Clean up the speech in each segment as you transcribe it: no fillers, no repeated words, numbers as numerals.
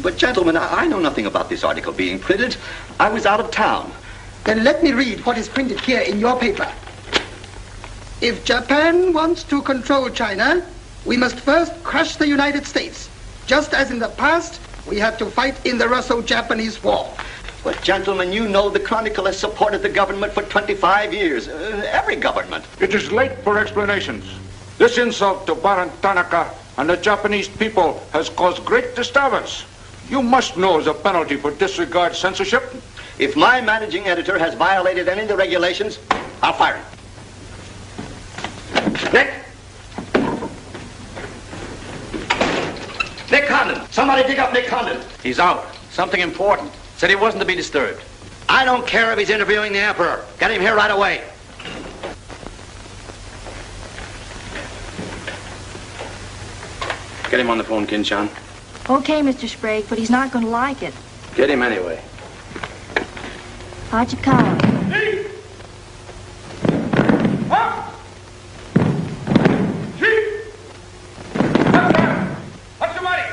But gentlemen, I know nothing about this article being printed. I was out of town. Then let me read what is printed here in your paper. If Japan wants to control China, we must first crush the United States. Just as in the past, we had to fight in the Russo-Japanese War. But gentlemen, you know the Chronicle has supported the government for 25 years. Every government. It is late for explanations. This insult to Barão Tanaka and the Japanese people has caused great disturbance. You must know as a penalty for disregard censorship. If my managing editor has violated any of the regulations, I'll fire him. Nick! Nick Condon! Somebody dig up Nick Condon! He's out. Something important. Said he wasn't to be disturbed. I don't care if he's interviewing the Emperor. Get him here right away. Get him on the phone, Kin-chan. Okay, Mr. Sprague, but he's not going to like it. Get him anyway. Hachikawa. What's the money?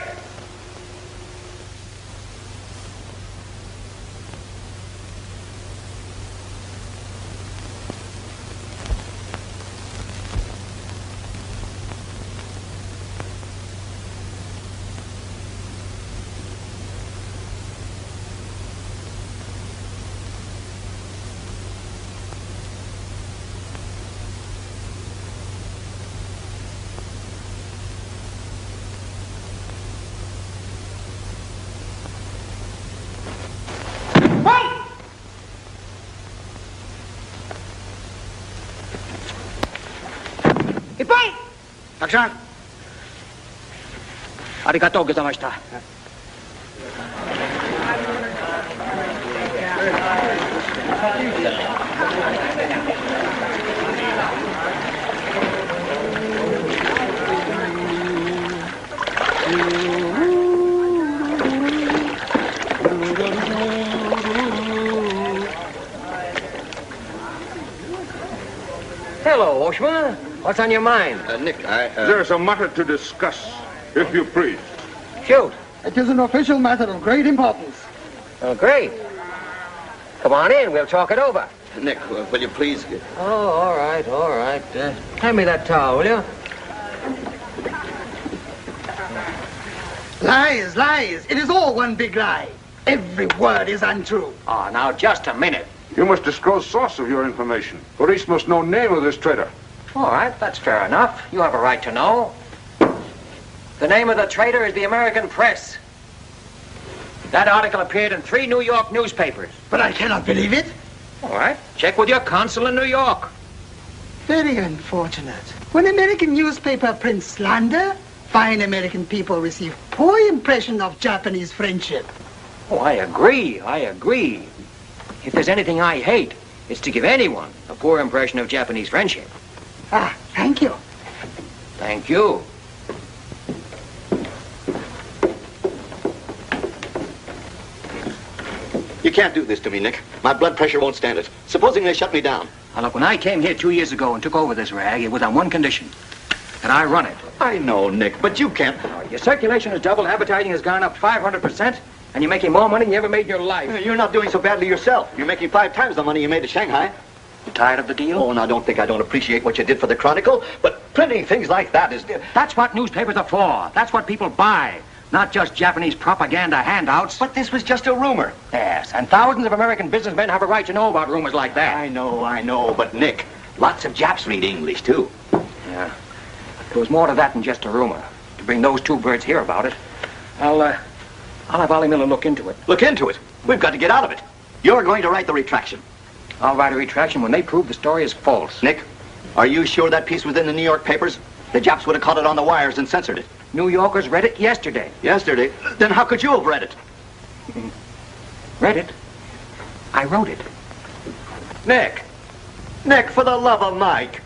Action! Arigatou gozaimashita. Hello, Oshma. What's on your mind? Nick, There's a matter to discuss, if you please. Shoot. It is an official matter of great importance. Oh, great. Come on in. We'll talk it over. Nick, will you please... Oh, all right, all right. Hand me that towel, will you? Lies, lies. It is all one big lie. Every word is untrue. Oh, now, just a minute. You must disclose source of your information. Police must know name of this traitor. All right, that's fair enough. You have a right to know. The name of the traitor is the American Press. That article appeared in 3 New York newspapers. But I cannot believe it. All right, check with your consul in New York. Very unfortunate. When American newspaper prints slander, fine American people receive poor impression of Japanese friendship. Oh, I agree. If there's anything I hate, it's to give anyone a poor impression of Japanese friendship. Ah, thank you. Thank you. You can't do this to me, Nick. My blood pressure won't stand it. Supposing they shut me down. Now, look, when I came here 2 years ago and took over this rag, it was on one condition. That I run it. I know, Nick, but you can't... Your circulation has doubled, advertising has gone up 500%, and you're making more money than you ever made in your life. You're not doing so badly yourself. You're making 5 times the money you made at Shanghai. You tired of the deal? Oh, now don't think I don't appreciate what you did for the Chronicle, but printing things like that is... That's what newspapers are for. That's what people buy. Not just Japanese propaganda handouts. But this was just a rumor. Yes, and thousands of American businessmen have a right to know about rumors like that. I know, but Nick, lots of Japs read English, too. Yeah. There was more to that than just a rumor. To bring those 2 birds here about it, I'll have Ollie Miller look into it. Look into it? We've got to get out of it. You're going to write the retraction. I'll write a retraction when they prove the story is false. Nick, are you sure that piece was in the New York papers? The Japs would have caught it on the wires and censored it. New Yorkers read it yesterday. Yesterday? Then how could you have read it? Read it? I wrote it. Nick! Nick, for the love of Mike!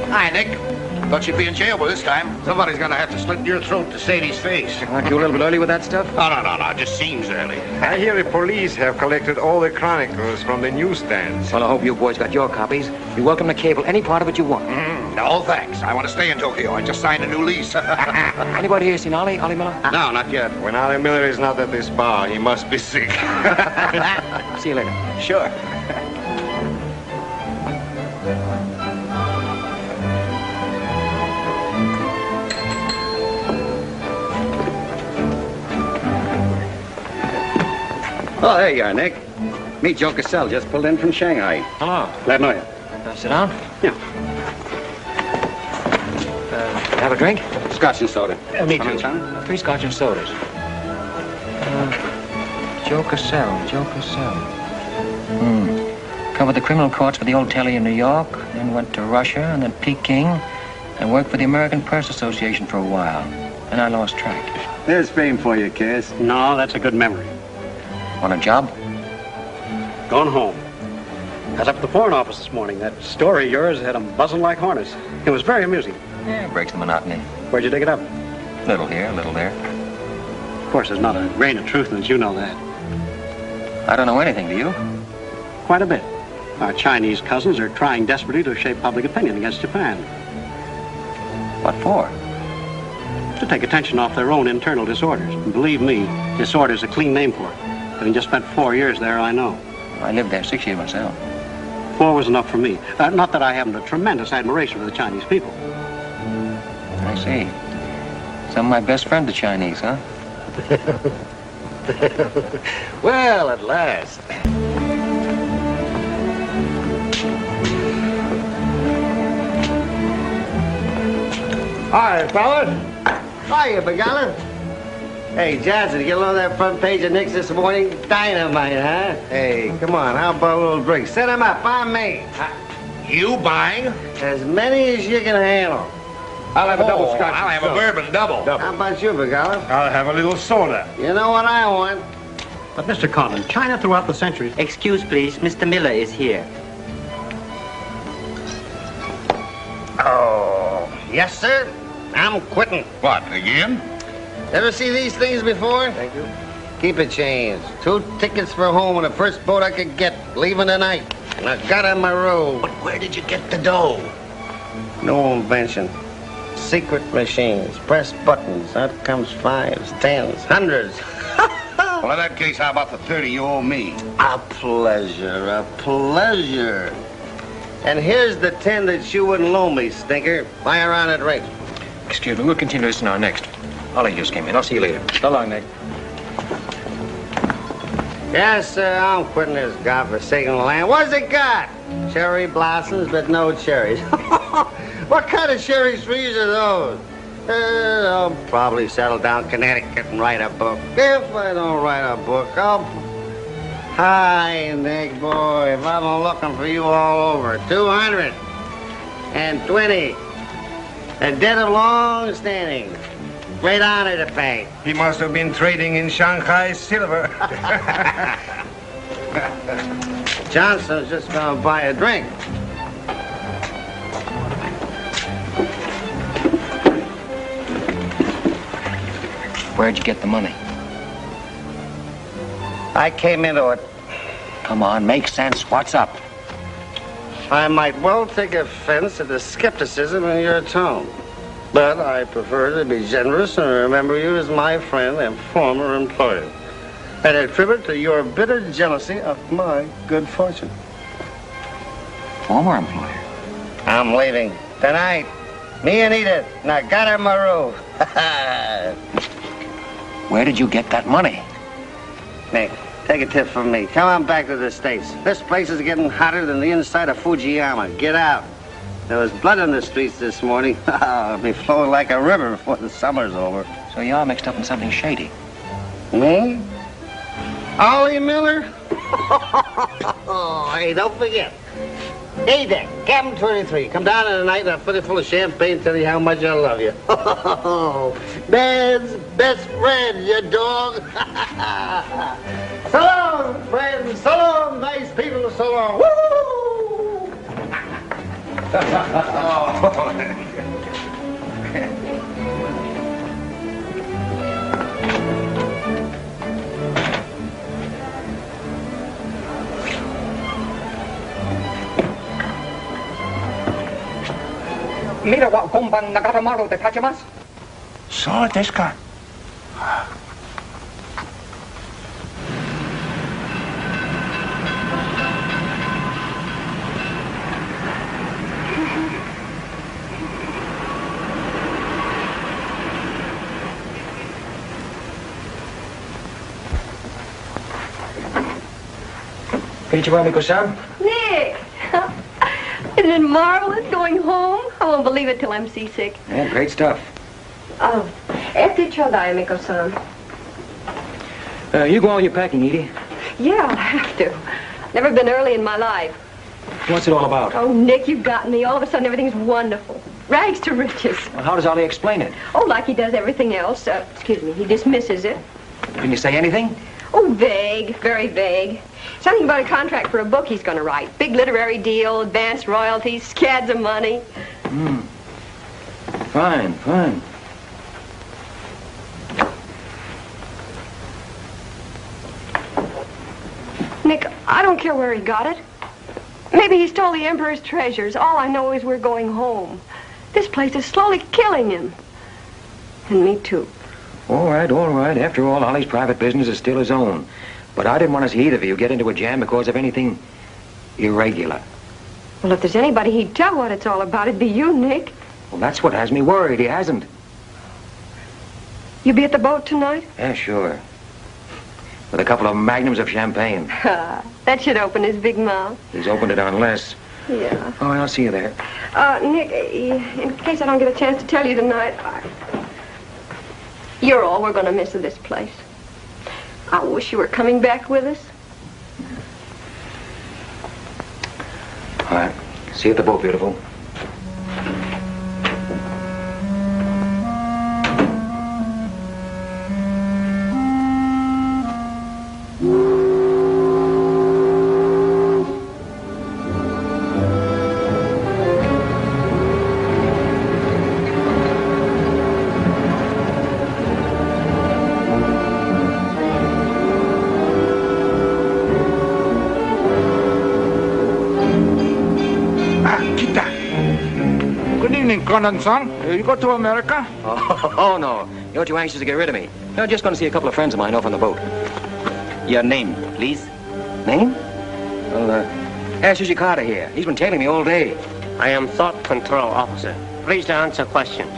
Hi, Nick. Thought you'd be in jail by this time. Somebody's gonna have to slit your throat to save his face. Aren't you a little bit early with that stuff? No. It just seems early. I hear the police have collected all the chronicles from the newsstands. Well, I hope you boys got your copies. You're welcome to cable any part of it you want. No, thanks. I want to stay in Tokyo. I just signed a new lease. Anybody here seen Ollie Miller? No, not yet. When Ollie Miller is not at this bar, he must be sick. See you later. Sure. Oh, there you are, Nick. Meet Joe Cassell, just pulled in from Shanghai. Hello. Glad to know you. Sit down. Yeah. Have a drink? Scotch and soda. Me Come too. in, son. 3 scotch and sodas. Joe Cassell. Covered the criminal courts for the old telly in New York, then went to Russia and then Peking, and worked for the American Press Association for a while. Then I lost track. There's fame for you, Cass. No, that's a good memory. Want a job? Gone home. I was up at the Foreign Office this morning. That story of yours had them buzzing like hornets. It was very amusing. Yeah, breaks the monotony. Where'd you dig it up? Little here, little there. Of course, there's not a grain of truth in it. You know that. I don't know anything, do you? Quite a bit. Our Chinese cousins are trying desperately to shape public opinion against Japan. What for? To take attention off their own internal disorders. And believe me, disorder's a clean name for it. Having just spent 4 years there, I know. I lived there 6 years myself. 4 was enough for me. Not that I haven't a tremendous admiration for the Chinese people. I see. Some of my best friends are Chinese, huh? Well, at last. Hi, fellas. Hiya, Begala. Hey, Johnson, get along that front page of Nick's this morning? Dynamite, huh? Hey, come on, how about a little drink? Set 'em up, on me. You buying? As many as you can handle. I'll have a double scotch. I'll have a bourbon double. How about you, Begala? I'll have a little soda. You know what I want? But, Mr. Conlon, China throughout the centuries... Excuse, please. Mr. Miller is here. Oh, yes, sir. I'm quitting. What, again? Ever see these things before? Thank you. Keep it changed. 2 tickets for home on the first boat I could get, leaving tonight. And I got on my road. But where did you get the dough? No invention. Secret machines. Press buttons. Out comes 5s, 10s, 100s. Well, in that case, how about the 30 you owe me? A pleasure, a pleasure. And here's the 10 that you wouldn't loan me, stinker. Buy around at rate. Excuse me, we'll continue this in our next. Ollie just came in. I'll see you later. So long, Nick. Yes, sir, I'm quitting this godforsaken land. What's it got? Cherry blossoms, but no cherries. What kind of cherry trees are those? I'll probably settle down Connecticut and write a book. If I don't write a book, I'll... Hi, Nick, boy. If I've been looking for you all over. 220. A debt of long standing. Great honor to pay. He must have been trading in Shanghai silver. Johnson's just gonna buy a drink. Where'd you get the money? I came into it. Come on, make sense. What's up? I might well take offense at the skepticism in your tone. But I prefer to be generous and remember you as my friend and former employer. And attribute to your bitter jealousy of my good fortune. Former employer? I'm leaving tonight. Me and Edith. And I got her my roof. Where did you get that money? Nick, take a tip from me. Come on back to the States. This place is getting hotter than the inside of Fujiyama. Get out. There was blood in the streets this morning. It'll be flowing like a river before the summer's over. So you are mixed up in something shady. Me? Ollie Miller? Hey, don't forget. Hey, Dick, Captain 23. Come down tonight and I'll fill it full of champagne and tell you how much I love you. Man's best friend, you dog. So long, friends. So long, nice people. So long. Woo! Mira wa gomban nagatamaru de tachimasu. So desu ka. Konnichiwa, Miko-san. Nick! Isn't it marvelous going home? I won't believe it till I'm seasick. Yeah, great stuff. Oh, este chodai, Miko-san. You go on your packing, Edie. Yeah, I'll have to. Never been early in my life. What's it all about? Oh, Nick, you've got me. All of a sudden, everything's wonderful. Rags to riches. Well, how does Ollie explain it? Oh, like he does everything else. Excuse me, he dismisses it. Can you say anything? Oh, vague, very vague. Something about a contract for a book he's going to write. Big literary deal, advanced royalties, scads of money. Fine, fine. Nick, I don't care where he got it. Maybe he stole the Emperor's treasures. All I know is we're going home. This place is slowly killing him. And me too. All right, all right. After all, Ollie's private business is still his own. But I didn't want to see either of you get into a jam because of anything irregular. Well, if there's anybody he'd tell what it's all about, it'd be you, Nick. Well, that's what has me worried. He hasn't. You be at the boat tonight? Yeah, sure. With a couple of magnums of champagne. That should open his big mouth. He's opened it on less. Yeah. Oh, I'll see you there. Nick, in case I don't get a chance to tell you tonight, you're all we're going to miss of this place. I wish you were coming back with us. All right. See you at the boat, beautiful. Son, you go to America? Oh, no. You're too anxious to get rid of me. You're just going to see a couple of friends of mine off on the boat. Your name, please? Name? Well, ask Carter here. He's been tailing me all day. I am Thought Control Officer. Please to answer questions.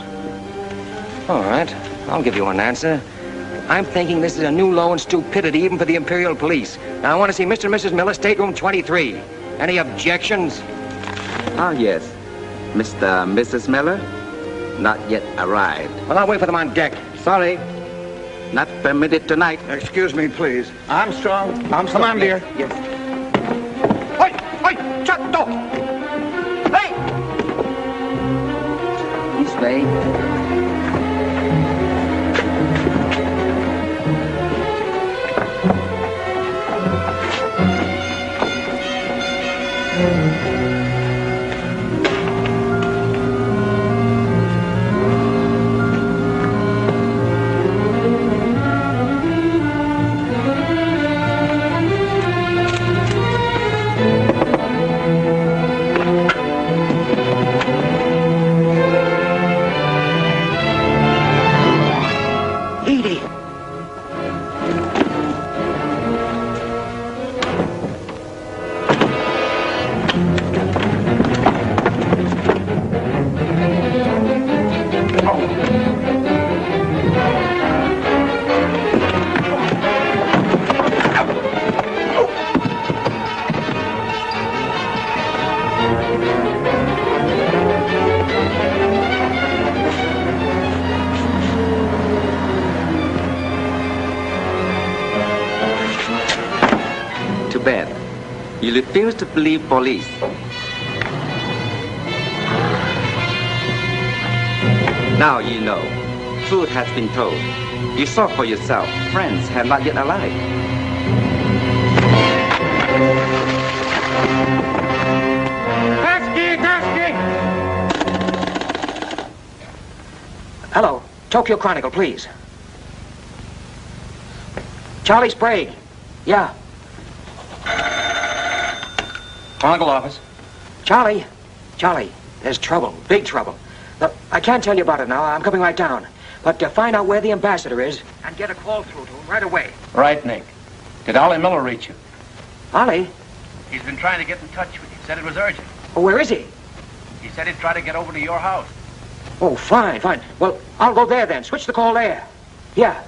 All right. I'll give you an answer. I'm thinking this is a new low in stupidity even for the Imperial Police. Now, I want to see Mr. and Mrs. Miller, stateroom 23. Any objections? Ah, yes. Mr. and Mrs. Miller? Not yet arrived. Well, I'll wait for them on deck. Sorry. Not permitted tonight. Excuse me, please. Armstrong. Come on, dear. Yes. Hey! Hey! Chatto! Hey! This way. You refuse to believe police. Now you know. Truth has been told. You saw for yourself. Friends have not yet arrived. Hello. Tokyo Chronicle, please. Charlie Sprague. Yeah. Chronicle office. Charlie, there's trouble, big trouble. Look, I can't tell you about it now. I'm coming right down. But find out where the ambassador is and get a call through to him right away. Right, Nick. Did Ollie Miller reach you? Ollie? He's been trying to get in touch with you. Said it was urgent. Oh, where is he? He said he'd try to get over to your house. Oh, fine, fine. Well, I'll go there then. Switch the call there. Yeah.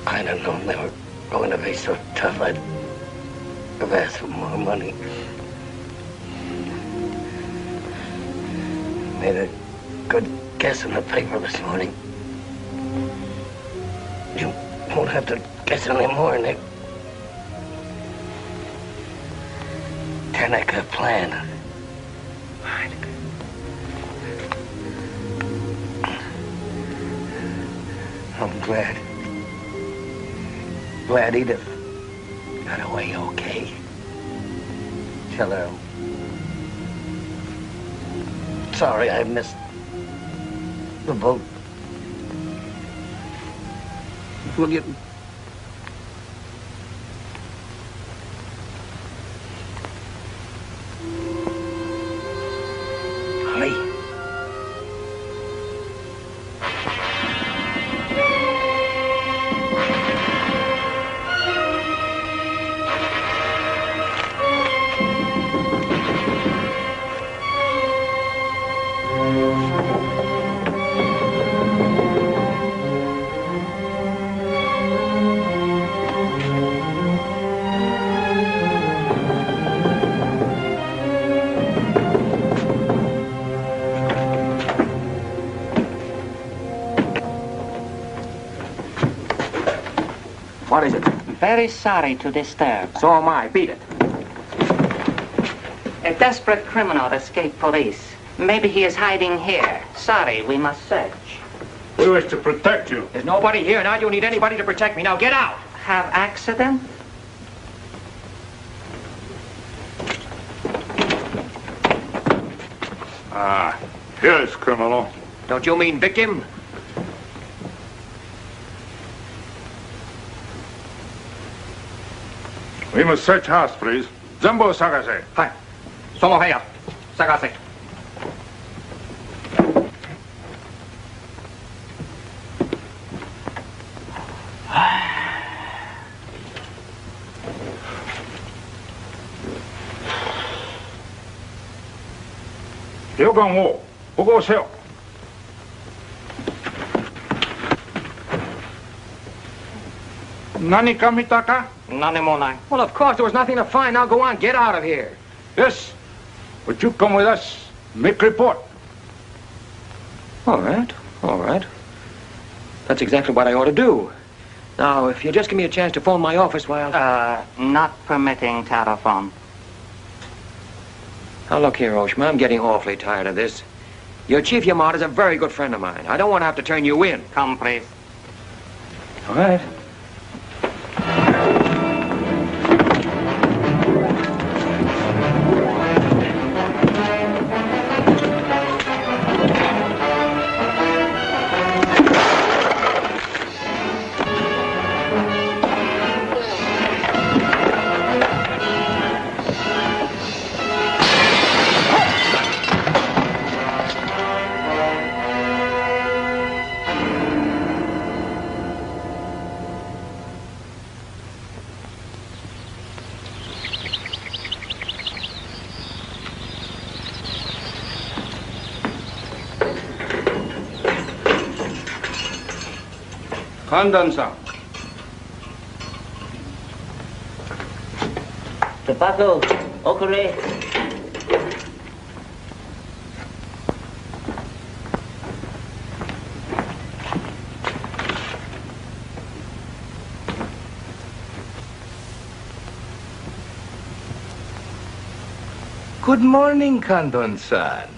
I'd have known they were going to be so tough, I'd have asked for more money. Made a good guess in the paper this morning. You won't have to guess anymore, Nick. Tanaka plan. I'm glad Edith got away okay. Tell her I'm sorry I missed the boat. Will you... What is it? Very sorry to disturb. So am I. Beat it. A desperate criminal escaped police. Maybe he is hiding here. Sorry, we must search. We wish to protect you. There's nobody here, and I don't need anybody to protect me. Now get out. Have accident? Ah, yes, criminal. Don't you mean victim? We must search house, please. Zembo sagase. Hi. Somoheya. Sagase. 여강호, 보고 오세요. Nani kamitaka? Nani monai. Well, of course, there was nothing to find. Now go on. Get out of here. Yes. Would you come with us? Make report. All right, all right. That's exactly what I ought to do. Now, if you just give me a chance to phone my office while... Not permitting telephone. Now, look here, Oshma, I'm getting awfully tired of this. Your Chief Yamada's a very good friend of mine. I don't want to have to turn you in. Come, please. All right. Kandan-san. Tobacco, okure. Good morning, Kandon-san.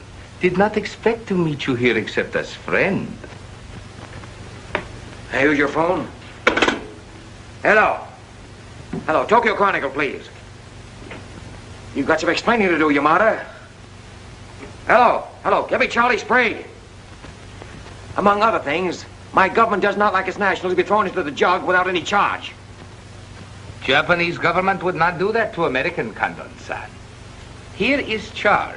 Did not expect to meet you here except as friend. Hey, use your phone. Hello. Hello, Tokyo Chronicle, please. You've got some explaining to do, Yamada. Hello, hello, give me Charlie Sprague. Among other things, my government does not like its nationals to be thrown into the jug without any charge. Japanese government would not do that to American, Kandon-san. Here is charge.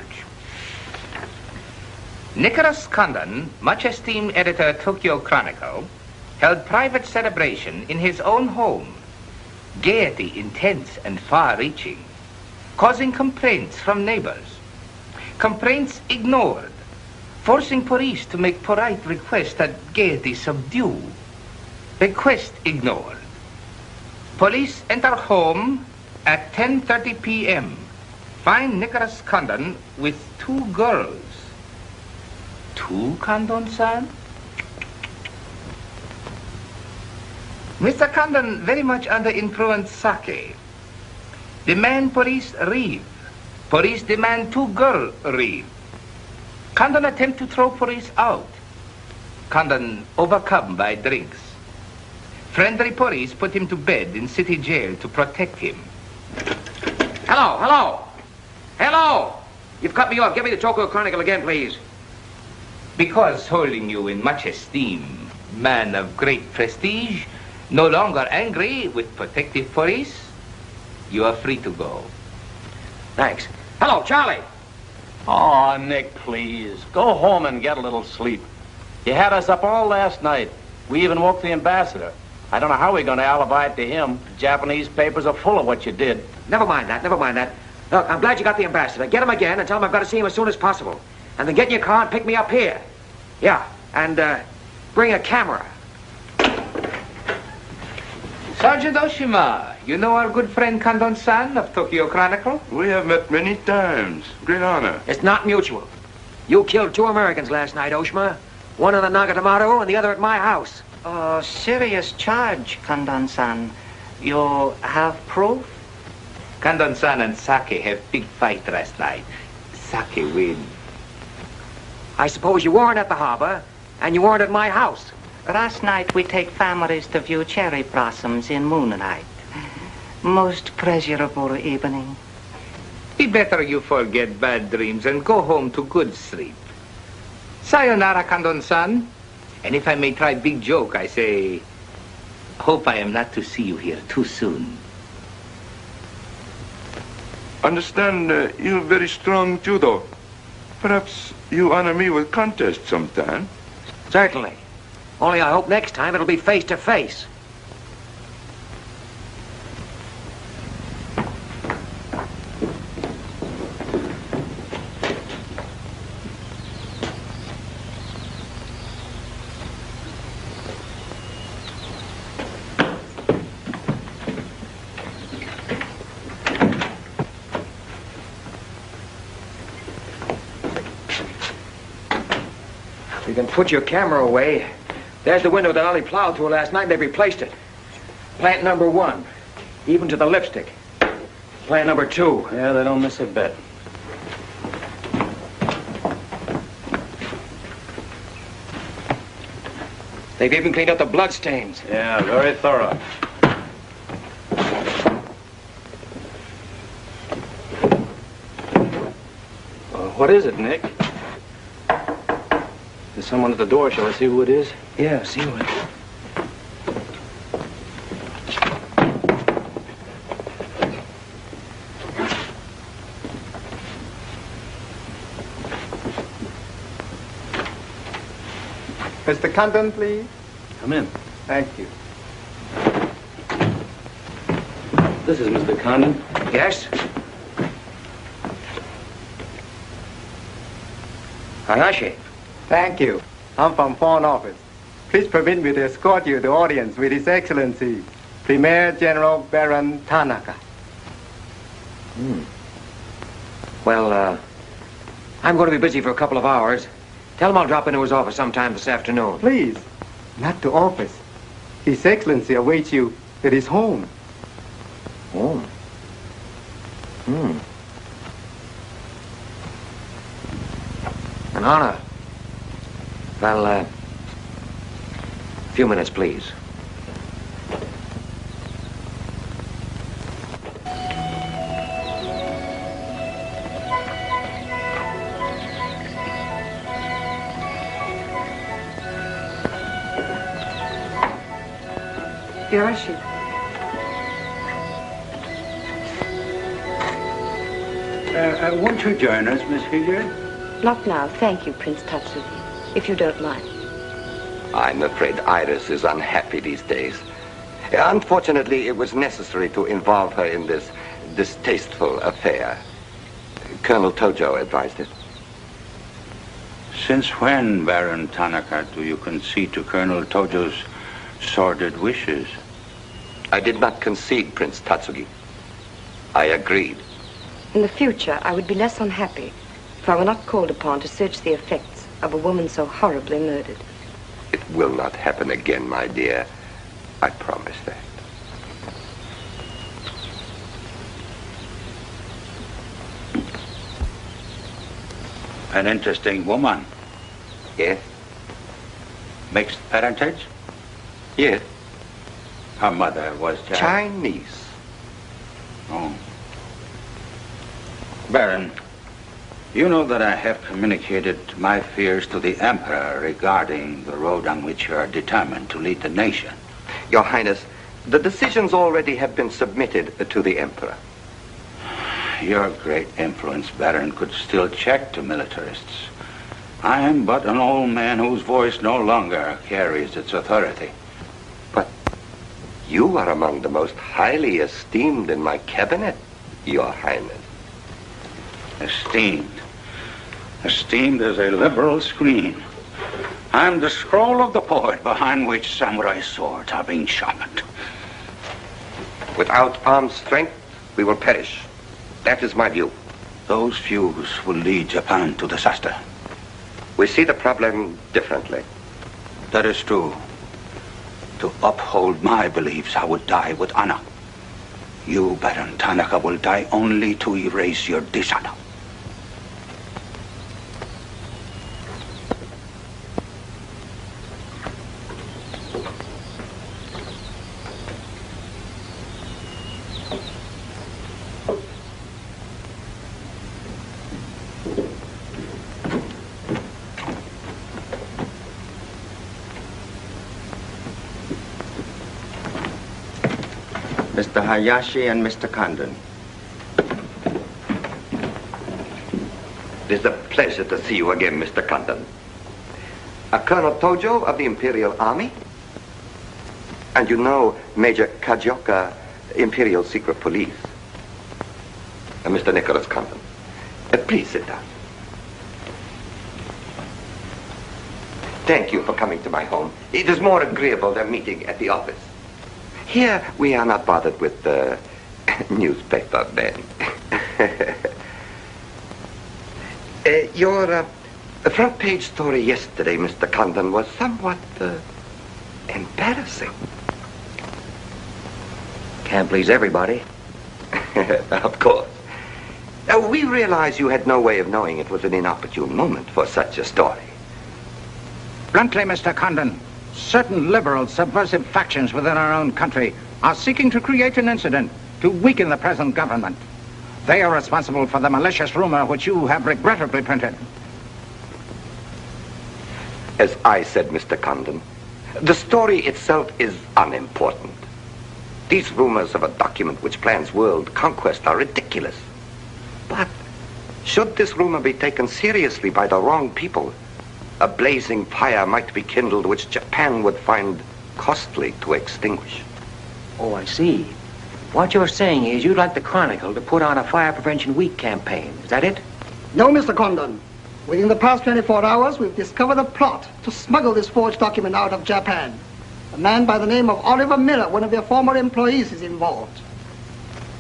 Nicholas Condon, much esteemed editor Tokyo Chronicle, held private celebration in his own home. Gaiety intense and far-reaching, causing complaints from neighbors. Complaints ignored, forcing police to make polite requests that gaiety subdue. Request ignored. Police enter home at 10:30 p.m. Find Nicholas Condon with 2 girls. 2, Condon-san? Mr. Condon very much under influence sake. Demand police reeve. Police demand 2 girl reeve. Condon attempt to throw police out. Condon overcome by drinks. Friendly police put him to bed in city jail to protect him. Hello, hello. Hello. You've cut me off. Give me the Tokyo Chronicle again, please. Because holding you in much esteem, man of great prestige, no longer angry with protective police, you are free to go. Thanks. Hello, Charlie. Oh, Nick, please. Go home and get a little sleep. You had us up all last night. We even woke the ambassador. I don't know how we're going to alibi it to him. The Japanese papers are full of what you did. Never mind that, never mind that. Look, I'm glad you got the ambassador. Get him again and tell him I've got to see him as soon as possible. And then get in your car and pick me up here. Yeah, and bring a camera. Sergeant Oshima, you know our good friend Condon-san of Tokyo Chronicle? We have met many times. Great honor. It's not mutual. You killed 2 Americans last night, Oshima. One in the Nagatomato and the other at my house. Oh, serious charge, Condon-san. You have proof? Condon-san and Sake have big fight last night. Sake win. I suppose you weren't at the harbor, and you weren't at my house. Last night we take families to view cherry blossoms in moonlight. Most pleasurable evening. Be better you forget bad dreams and go home to good sleep. Sayonara, Condon-san. And if I may try big joke, I say, hope I am not to see you here too soon. Understand you're very strong judo. Perhaps you honor me with contest sometime. Certainly. Only I hope next time it'll be face to face. can put your camera away. There's the window that Ollie plowed through last night. They replaced it. Plant number 1, even to the lipstick. Plant number 2. Yeah, they don't miss a bit. They've even cleaned up the blood stains. Yeah, very thorough. What is it, Nick? There's someone at the door. Shall I see who it is? Yeah, see who it is. Mr. Condon, please. Come in. Thank you. This is Mr. Condon. Yes? Hayashi. Thank you. I'm from Foreign Office. Please permit me to escort you to the audience with His Excellency, Premier General Barão Tanaka. Well, I'm going to be busy for a couple of hours. Tell him I'll drop into his office sometime this afternoon. Please, not to office. His Excellency awaits you at his home. Home? An honor. Well, a few minutes, please. Yoshi. Won't you join us, Miss Hilliard? Not now, thank you, Prince Tatsuki, if you don't mind. I'm afraid Iris is unhappy these days. Unfortunately, it was necessary to involve her in this distasteful affair. Colonel Tojo advised it. Since when, Barão Tanaka, do you concede to Colonel Tojo's sordid wishes? I did not concede, Prince Tatsugi. I agreed. In the future, I would be less unhappy if I were not called upon to search the effects of a woman so horribly murdered. It will not happen again, my dear. I promise that. An interesting woman. Yes? Mixed parentage? Yes. Her mother was Chinese. Oh. Baron, you know that I have communicated my fears to the Emperor regarding the road on which you are determined to lead the nation. Your Highness, the decisions already have been submitted to the Emperor. Your great influence, Baron, could still check the militarists. I am but an old man whose voice no longer carries its authority. But you are among the most highly esteemed in my cabinet, Your Highness. Esteemed. Esteemed as a liberal screen. I'm the scroll of the poet behind which samurai swords are being sharpened. Without armed strength, we will perish. That is my view. Those views will lead Japan to disaster. We see the problem differently. That is true. To uphold my beliefs, I would die with honor. You, Barão Tanaka, will die only to erase your dishonor. Mr. Hayashi and Mr. Condon. It is a pleasure to see you again, Mr. Condon. Colonel Tojo of the Imperial Army. And you know Major Kajioka, Imperial Secret Police. Mr. Nicholas Condon. Please sit down. Thank you for coming to my home. It is more agreeable than meeting at the office. Here, we are not bothered with the newspaper men. Your The front page story yesterday, Mr. Condon, was somewhat embarrassing. Can't please everybody. Of course. Now, we realize you had no way of knowing it was an inopportune moment for such a story. Bluntly, Mr. Condon, certain liberal subversive factions within our own country are seeking to create an incident to weaken the present government. They are responsible for the malicious rumor which you have regrettably printed. As I said, Mr. Condon, the story itself is unimportant. These rumors of a document which plans world conquest are ridiculous. But should this rumor be taken seriously by the wrong people, a blazing fire might be kindled which Japan would find costly to extinguish. Oh, I see. What you're saying is you'd like the Chronicle to put on a Fire Prevention Week campaign. Is that it? No, Mr. Condon. Within the past 24 hours, we've discovered a plot to smuggle this forged document out of Japan. A man by the name of Oliver Miller, one of their former employees, is involved.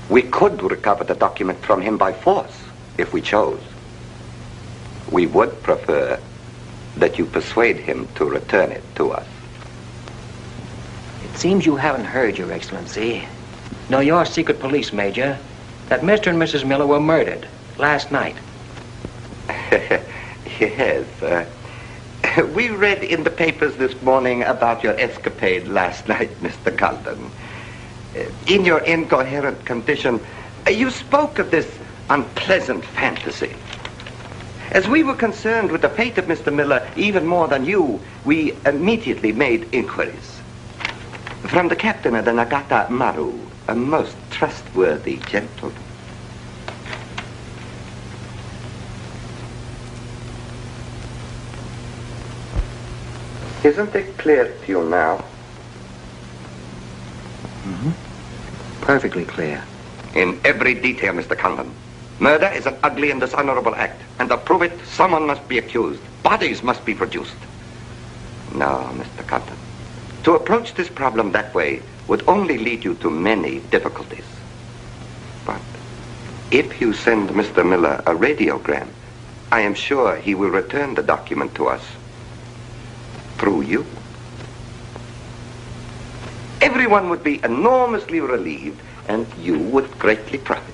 We could recover the document from him by force, if we chose. We would prefer that you persuade him to return it to us. It seems you haven't heard, Your Excellency. No, your secret police, Major, that Mr. and Mrs. Miller were murdered last night. Yes, we read in the papers this morning about your escapade last night, Mr. Condon. In your incoherent condition, you spoke of this unpleasant fantasy. As we were concerned with the fate of Mr. Miller even more than you, we immediately made inquiries. From the captain of the Nagata Maru, a most trustworthy gentleman. Isn't it clear to you now? Mm-hmm. Perfectly clear. In every detail, Mr. Condon. Murder is an ugly and dishonorable act, and to prove it, someone must be accused. Bodies must be produced. No, Mr. Condon. To approach this problem that way would only lead you to many difficulties. But if you send Mr. Miller a radiogram, I am sure he will return the document to us. Through you. Everyone would be enormously relieved, and you would greatly profit.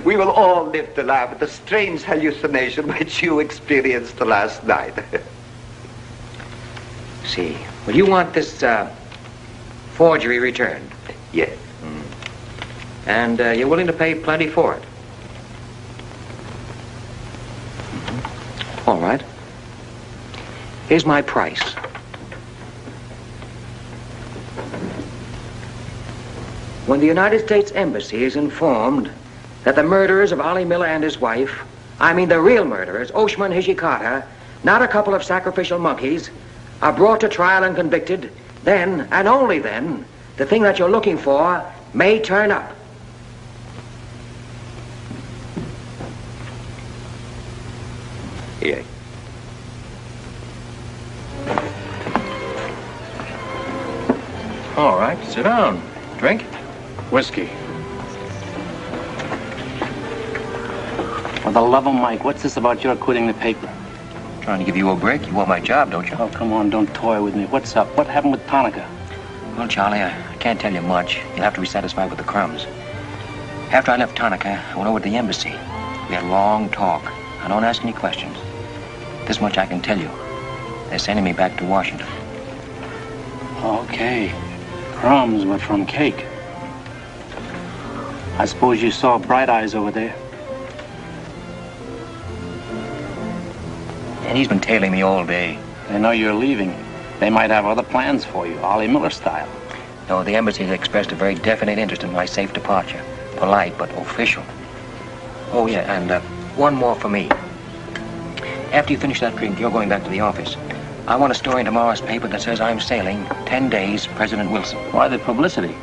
We will all live to laugh at the strange hallucination which you experienced last night. See. Well, you want this forgery returned? Yes. And you're willing to pay plenty for it? All right. Here's my price. When the United States Embassy is informed that the murderers of Ali Miller and his wife, I mean the real murderers, Oshima and Hijikata, not a couple of sacrificial monkeys, are brought to trial and convicted, then, and only then, the thing that you're looking for may turn up. Yes. All right, sit down. Drink? Whiskey. For the love of Mike, what's this about your quitting the paper? Trying to give you a break. You want my job, don't you? Oh, come on, don't toy with me. What's up? What happened with Tanaka? Well, Charlie, I can't tell you much. You'll have to be satisfied with the crumbs. After I left Tanaka, I went over to the embassy. We had a long talk. I don't ask any questions. This much I can tell you. They're sending me back to Washington. Okay. Crumbs, but from cake. I suppose you saw Bright Eyes over there. And he's been tailing me all day. They know you're leaving. They might have other plans for you, Ollie Miller style. No, the embassy has expressed a very definite interest in my safe departure. Polite, but official. Oh, yeah, and one more for me. After you finish that drink, you're going back to the office. I want a story in tomorrow's paper that says I'm sailing 10 days, President Wilson. Why the publicity?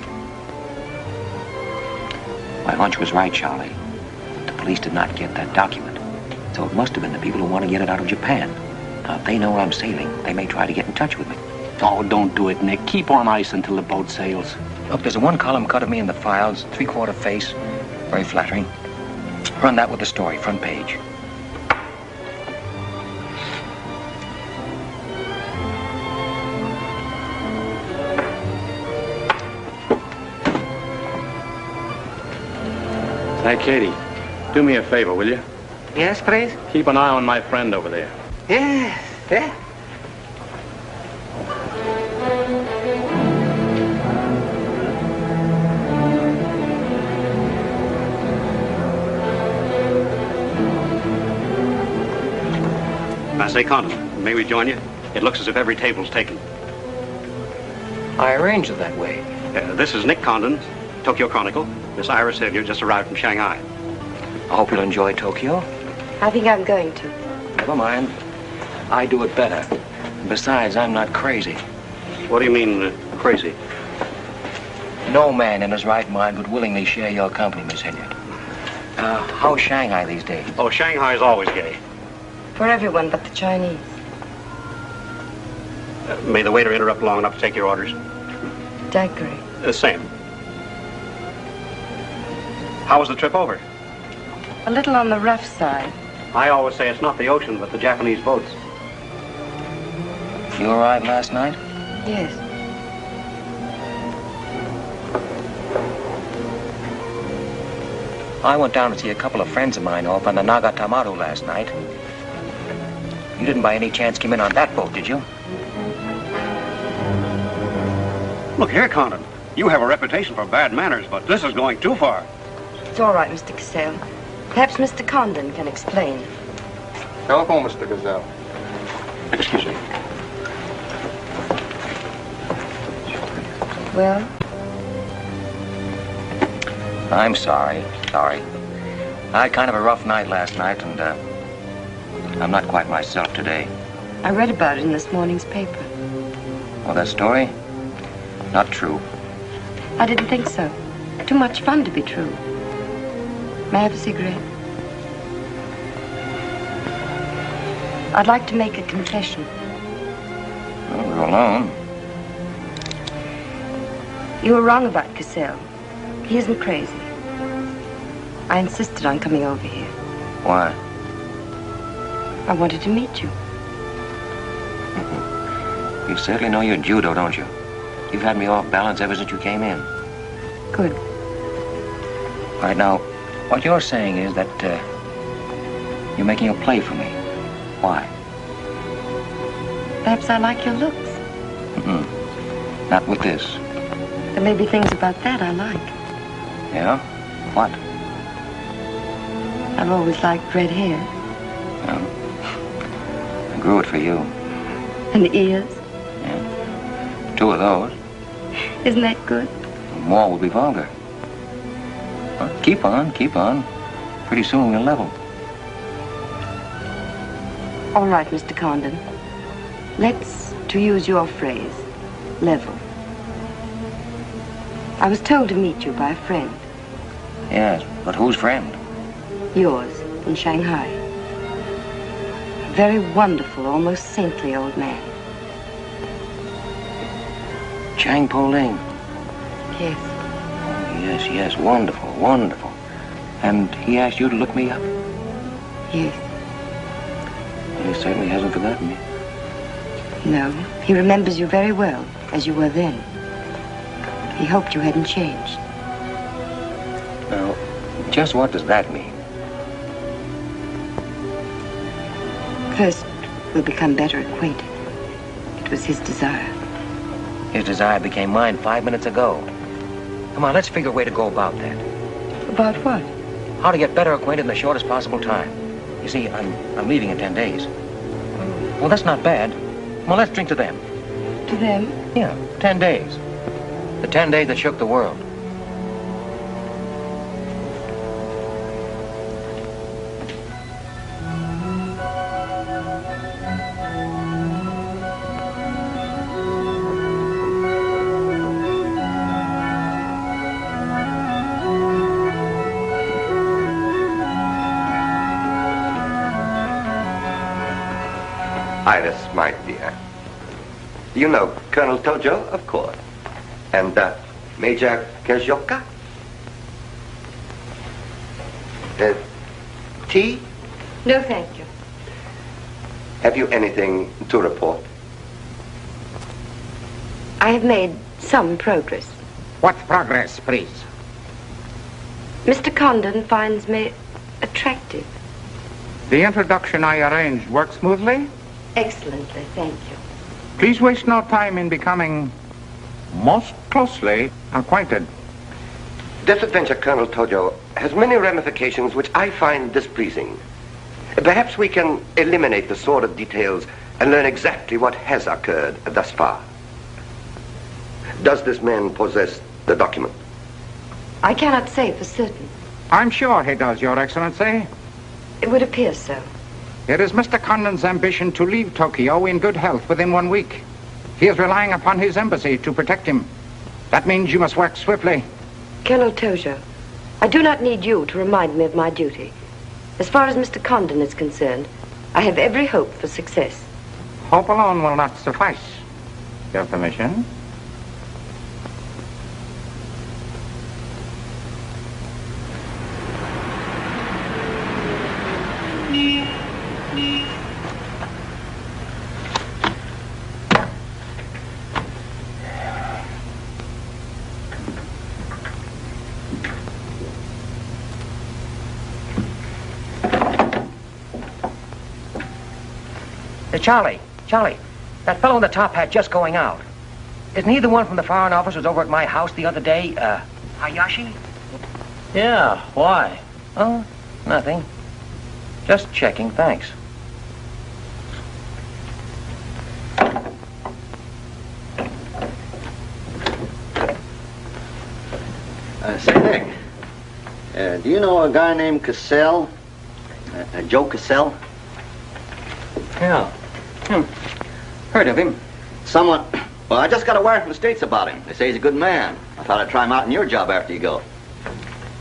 My hunch was right, Charlie. The police did not get that document. So it must have been the people who want to get it out of Japan. Now, if they know I'm sailing, they may try to get in touch with me. Oh, don't do it, Nick. Keep on ice until the boat sails. Look, there's a one-column cut of me in the files, 3/4 face. Very flattering. Run that with the story, front page. Hey, Katie, do me a favor, will you? Yes, please? Keep an eye on my friend over there. Yes, yeah. I say, Condon, may we join you? It looks as if every table's taken. I arranged it that way. This is Nick Condon, Tokyo Chronicle. Miss Ira Sylvia just arrived from Shanghai. I hope you'll enjoy Tokyo. I think I'm going to. Never mind. I do it better. Besides, I'm not crazy. What do you mean, crazy? No man in his right mind would willingly share your company, Miss Hilliard. How's Shanghai these days? Oh, Shanghai's always gay. For everyone but the Chinese. May the waiter interrupt long enough to take your orders? Daiquiri. Same. How was the trip over? A little on the rough side. I always say it's not the ocean, but the Japanese boats. You arrived last night? Yes. I went down to see a couple of friends of mine off on the Nagatamaru last night. You didn't by any chance come in on that boat, did you? Look here, Condon. You have a reputation for bad manners, but this is going too far. It's all right, Mr. Cassell. Perhaps Mr. Condon can explain. Telephone, Mr. Gazelle. Excuse me. Well? I'm sorry. Sorry. I had kind of a rough night last night, and I'm not quite myself today. I read about it in this morning's paper. Well, that story? Not true. I didn't think so. Too much fun to be true. May I have a cigarette? I'd like to make a confession. Well, we're alone. You were wrong about Cassell. He isn't crazy. I insisted on coming over here. Why? I wanted to meet you. You certainly know your judo, don't you? You've had me off balance ever since you came in. Good. Right now, what you're saying is that you're making a play for me. Why? Perhaps I like your looks. Not with this. There may be things about that I like. Yeah? What? I've always liked red hair. Yeah. I grew it for you. And ears. Yeah. 2 of those. Isn't that good? More would be vulgar. Well, keep on, keep on. Pretty soon we'll level. All right, Mr. Condon. Let's, to use your phrase, level. I was told to meet you by a friend. Yes, but whose friend? Yours, in Shanghai. A very wonderful, almost saintly old man. Chang Po Ling. Yes. Yes, yes, wonderful, wonderful. And he asked you to look me up? Yes. He certainly hasn't forgotten me. No, he remembers you very well, as you were then. He hoped you hadn't changed. Now, just what does that mean? First, we'll become better acquainted. It was his desire. His desire became mine 5 minutes ago. Come on, let's figure a way to go about that. About what? How to get better acquainted in the shortest possible time. You see, I'm leaving in 10 days. Well, that's not bad. Well, let's drink to them. To them? Yeah, 10 days. The 10 days that shook the world. Iris, my dear. You know Colonel Tojo, of course. And Major Kajoka? Tea? No, thank you. Have you anything to report? I have made some progress. What progress, please? Mr. Condon finds me attractive. The introduction I arranged worked smoothly? Excellently, thank you. Please waste no time in becoming most closely acquainted. This adventure, Colonel Tojo, has many ramifications which I find displeasing. Perhaps we can eliminate the sordid details and learn exactly what has occurred thus far. Does this man possess the document? I cannot say for certain. I'm sure he does, Your Excellency. It would appear so. It is Mr. Condon's ambition to leave Tokyo in good health within 1 week. He is relying upon his embassy to protect him. That means you must work swiftly. Colonel Tojo, I do not need you to remind me of my duty. As far as Mr. Condon is concerned, I have every hope for success. Hope alone will not suffice. Your permission? Charlie, that fellow in the top hat just going out. Isn't he the one from the Foreign Office who was over at my house the other day? Hayashi? Yeah, why? Oh, nothing. Just checking, thanks. Say, Nick, do you know a guy named Cassell? Joe Cassell? Yeah. Heard of him. Well, I just got a wire from the States about him. They say he's a good man. I thought I'd try him out in your job after you go.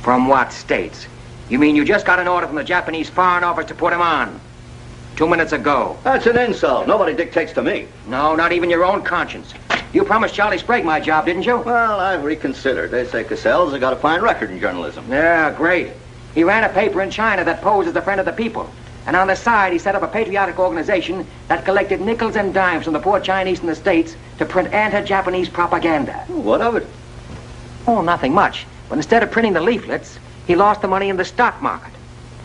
From what states? You mean you just got an order from the Japanese Foreign Office to put him on? 2 minutes ago. That's an insult. Nobody dictates to me. No, not even your own conscience. You promised Charlie Sprague my job, didn't you? Well, I've reconsidered. They say Cassell's got a fine record in journalism. Yeah, great. He ran a paper in China that posed as a friend of the people. And on the side, he set up a patriotic organization that collected nickels and dimes from the poor Chinese in the States to print anti-Japanese propaganda. What of it? Oh, nothing much. But instead of printing the leaflets, he lost the money in the stock market.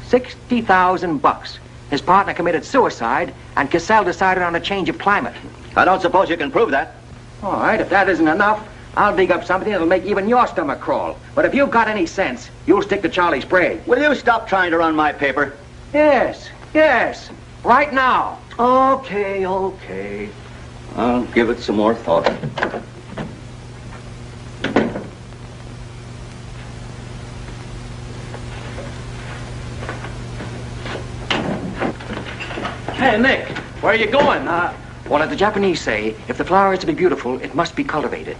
$60,000. His partner committed suicide, and Cassell decided on a change of climate. I don't suppose you can prove that. All right, if that isn't enough, I'll dig up something that'll make even your stomach crawl. But if you've got any sense, you'll stick to Charlie Sprague. Will you stop trying to run my paper? Yes. Right now. Okay. I'll give it some more thought. Hey, Nick, where are you going? Well, as the Japanese say, if the flower is to be beautiful, it must be cultivated.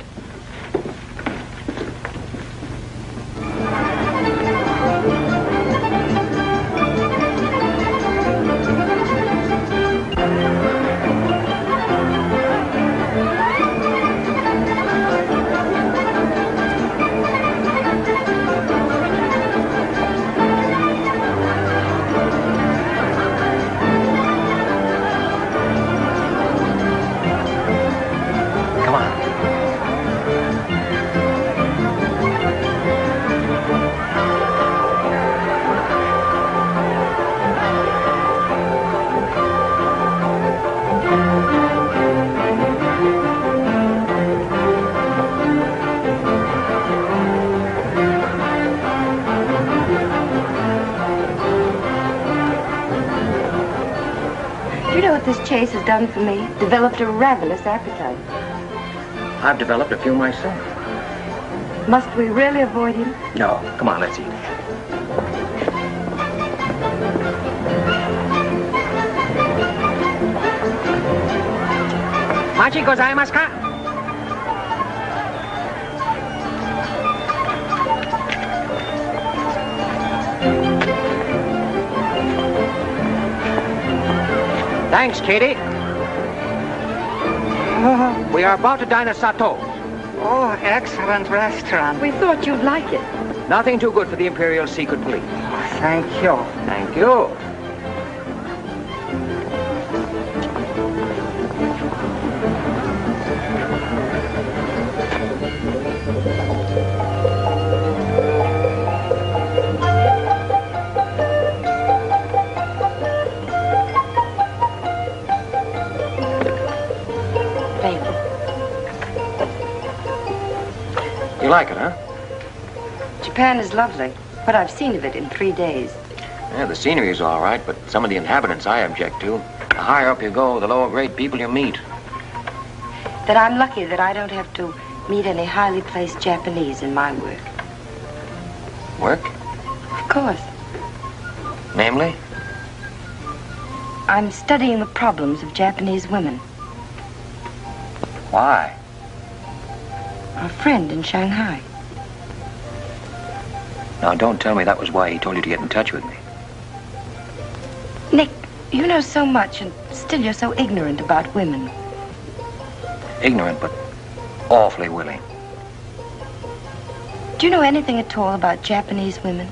This chase has done for me. Developed a ravenous appetite. I've developed a few myself. Must we really avoid him? No. Come on, let's eat. Machi gozaimasu ka? Thanks, Katie. We are about to dine at Sato. Oh, excellent restaurant. We thought you'd like it. Nothing too good for the Imperial Secret Police. Thank you. Thank you. Japan is lovely. What I've seen of it in 3 days. Yeah, the scenery is all right, but some of the inhabitants I object to. The higher up you go, the lower grade people you meet. That I'm lucky that I don't have to meet any highly placed Japanese in my work. Work? Of course. Namely? I'm studying the problems of Japanese women. Why? A friend in Shanghai. Now, don't tell me that was why he told you to get in touch with me. Nick, you know so much, and still you're so ignorant about women. Ignorant, but awfully willing. Do you know anything at all about Japanese women?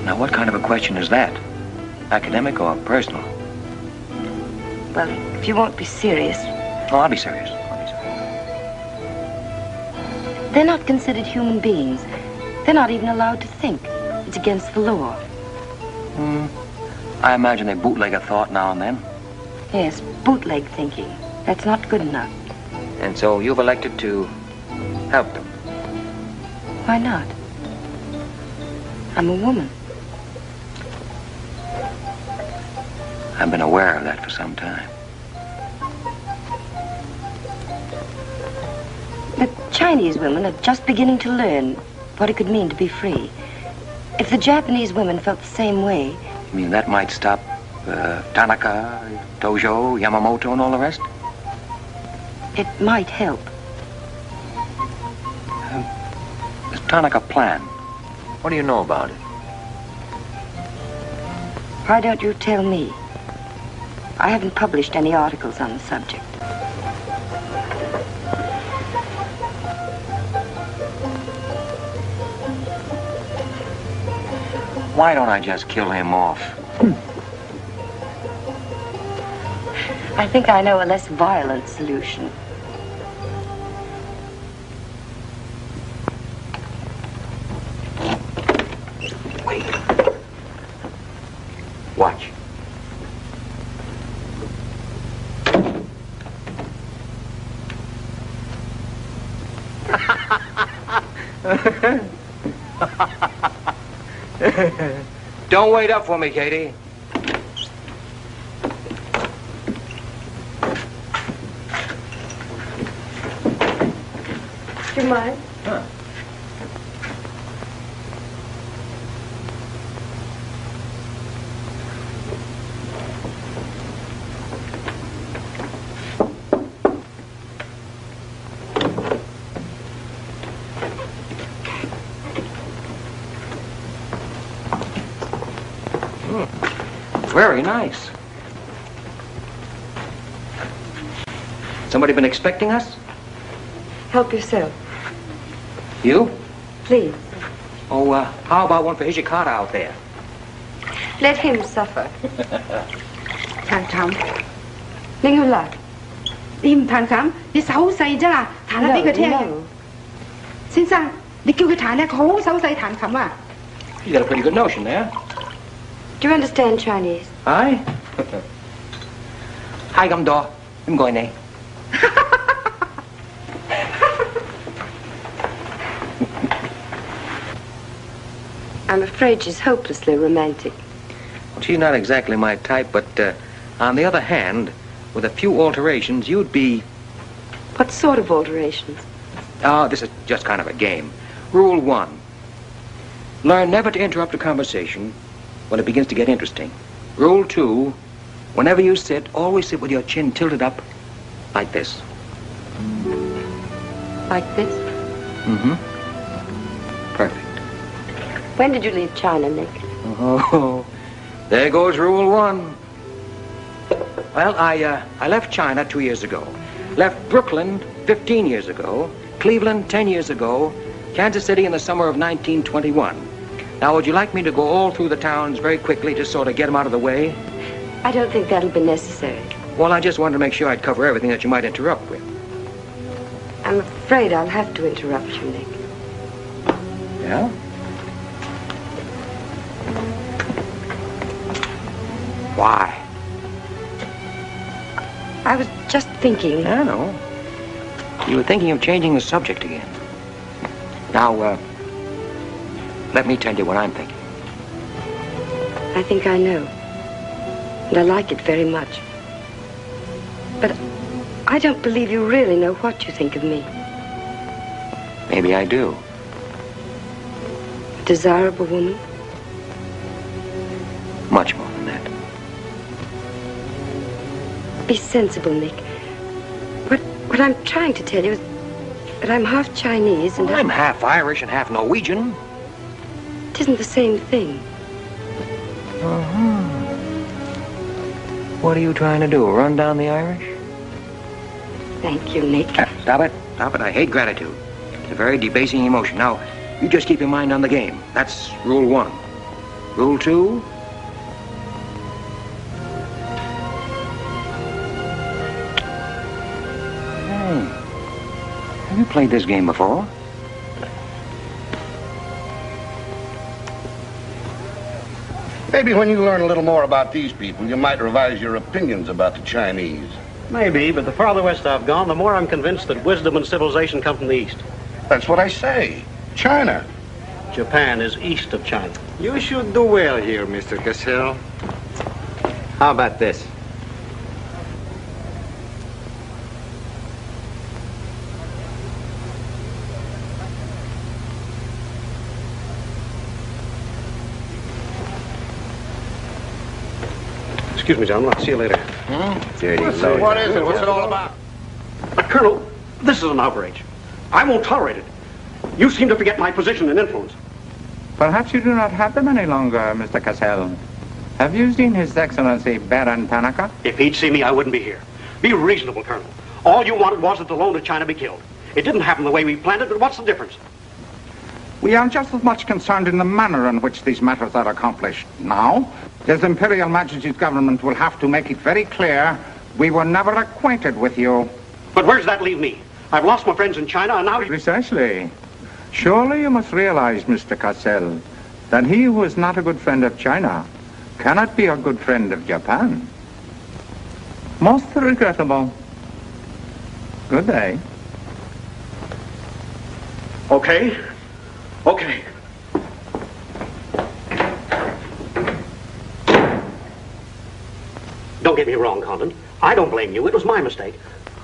Now, what kind of a question is that? Academic or personal? Well, if you won't be serious. Oh, I'll be serious. They're not considered human beings. They're not even allowed to think. It's against the law. I imagine they bootleg a thought now and then. Yes, bootleg thinking. That's not good enough. And so you've elected to help them. Why not? I'm a woman. I've been aware of that for some time. The Chinese women are just beginning to learn what it could mean to be free. If the Japanese women felt the same way... You mean that might stop Tanaka, Tojo, Yamamoto, and all the rest? It might help. This Tanaka plan, what do you know about it? Why don't you tell me? I haven't published any articles on the subject. Why don't I just kill him off? I think I know a less violent solution. Wait. Watch. Don't wait up for me, Katie. Do you mind? Huh. Very nice. Somebody been expecting us? Help yourself. You? Please. Oh, how about one for Hijikata out there? Let him suffer. Thằng Thẩm, Linh Hương là. Im thằng Thẩm, 你手勢啫啦，彈下俾佢聽。先生，你叫佢彈咧，佢好手勢彈琴啊。You got a pretty good notion there. Do you understand Chinese? Aye. Hai găm đo, em gọi này. I'm afraid she's hopelessly romantic. Well, she's not exactly my type, but on the other hand, with a few alterations, you'd be... What sort of alterations? Oh, this is just kind of a game. Rule 1. Learn never to interrupt a conversation when it begins to get interesting. Rule 2. Whenever you sit, always sit with your chin tilted up like this. Like this? Mm-hmm. Perfect. When did you leave China, Nick? Oh, there goes Rule 1. Well, I left China 2 years ago. Left Brooklyn 15 years ago. Cleveland 10 years ago. Kansas City in the summer of 1921. Now, would you like me to go all through the towns very quickly to sort of get them out of the way? I don't think that'll be necessary. Well, I just wanted to make sure I'd cover everything that you might interrupt with. I'm afraid I'll have to interrupt you, Nick. Yeah? Why? I was just thinking... I know. You were thinking of changing the subject again. Now, let me tell you what I'm thinking. I think I know. And I like it very much. But I don't believe you really know what you think of me. Maybe I do. A desirable woman? Much more than that. Be sensible, Nick. What I'm trying to tell you is that I'm half Chinese and... Well, I'm half Irish and half Norwegian. It isn't the same thing. Uh-huh. What are you trying to do, run down the Irish? Thank you, Nick. Stop it. Stop it. I hate gratitude. It's a very debasing emotion. Now, you just keep your mind on the game. That's rule 1. Rule 2... Have you played this game before? Maybe when you learn a little more about these people, you might revise your opinions about the Chinese. Maybe, but the farther west I've gone, the more I'm convinced that wisdom and civilization come from the east. That's what I say. China. Japan is east of China. You should do well here, Mr. Cassell. How about this? Excuse me, gentlemen. I'll see you later. What is it? What's it all about? Colonel, this is an outrage. I won't tolerate it. You seem to forget my position and influence. Perhaps you do not have them any longer, Mr. Cassell. Have you seen His Excellency Barão Tanaka? If he'd see me, I wouldn't be here. Be reasonable, Colonel. All you wanted was that the loan to China be killed. It didn't happen the way we planned it, but what's the difference? We are just as much concerned in the manner in which these matters are accomplished. Now, His Imperial Majesty's government will have to make it very clear we were never acquainted with you. But where does that leave me? I've lost my friends in China, and now... Precisely. Surely you must realize, Mr. Cassell, that he who is not a good friend of China cannot be a good friend of Japan. Most regrettable. Good day. Okay. Okay. Don't get me wrong, Condon. I don't blame you. It was my mistake.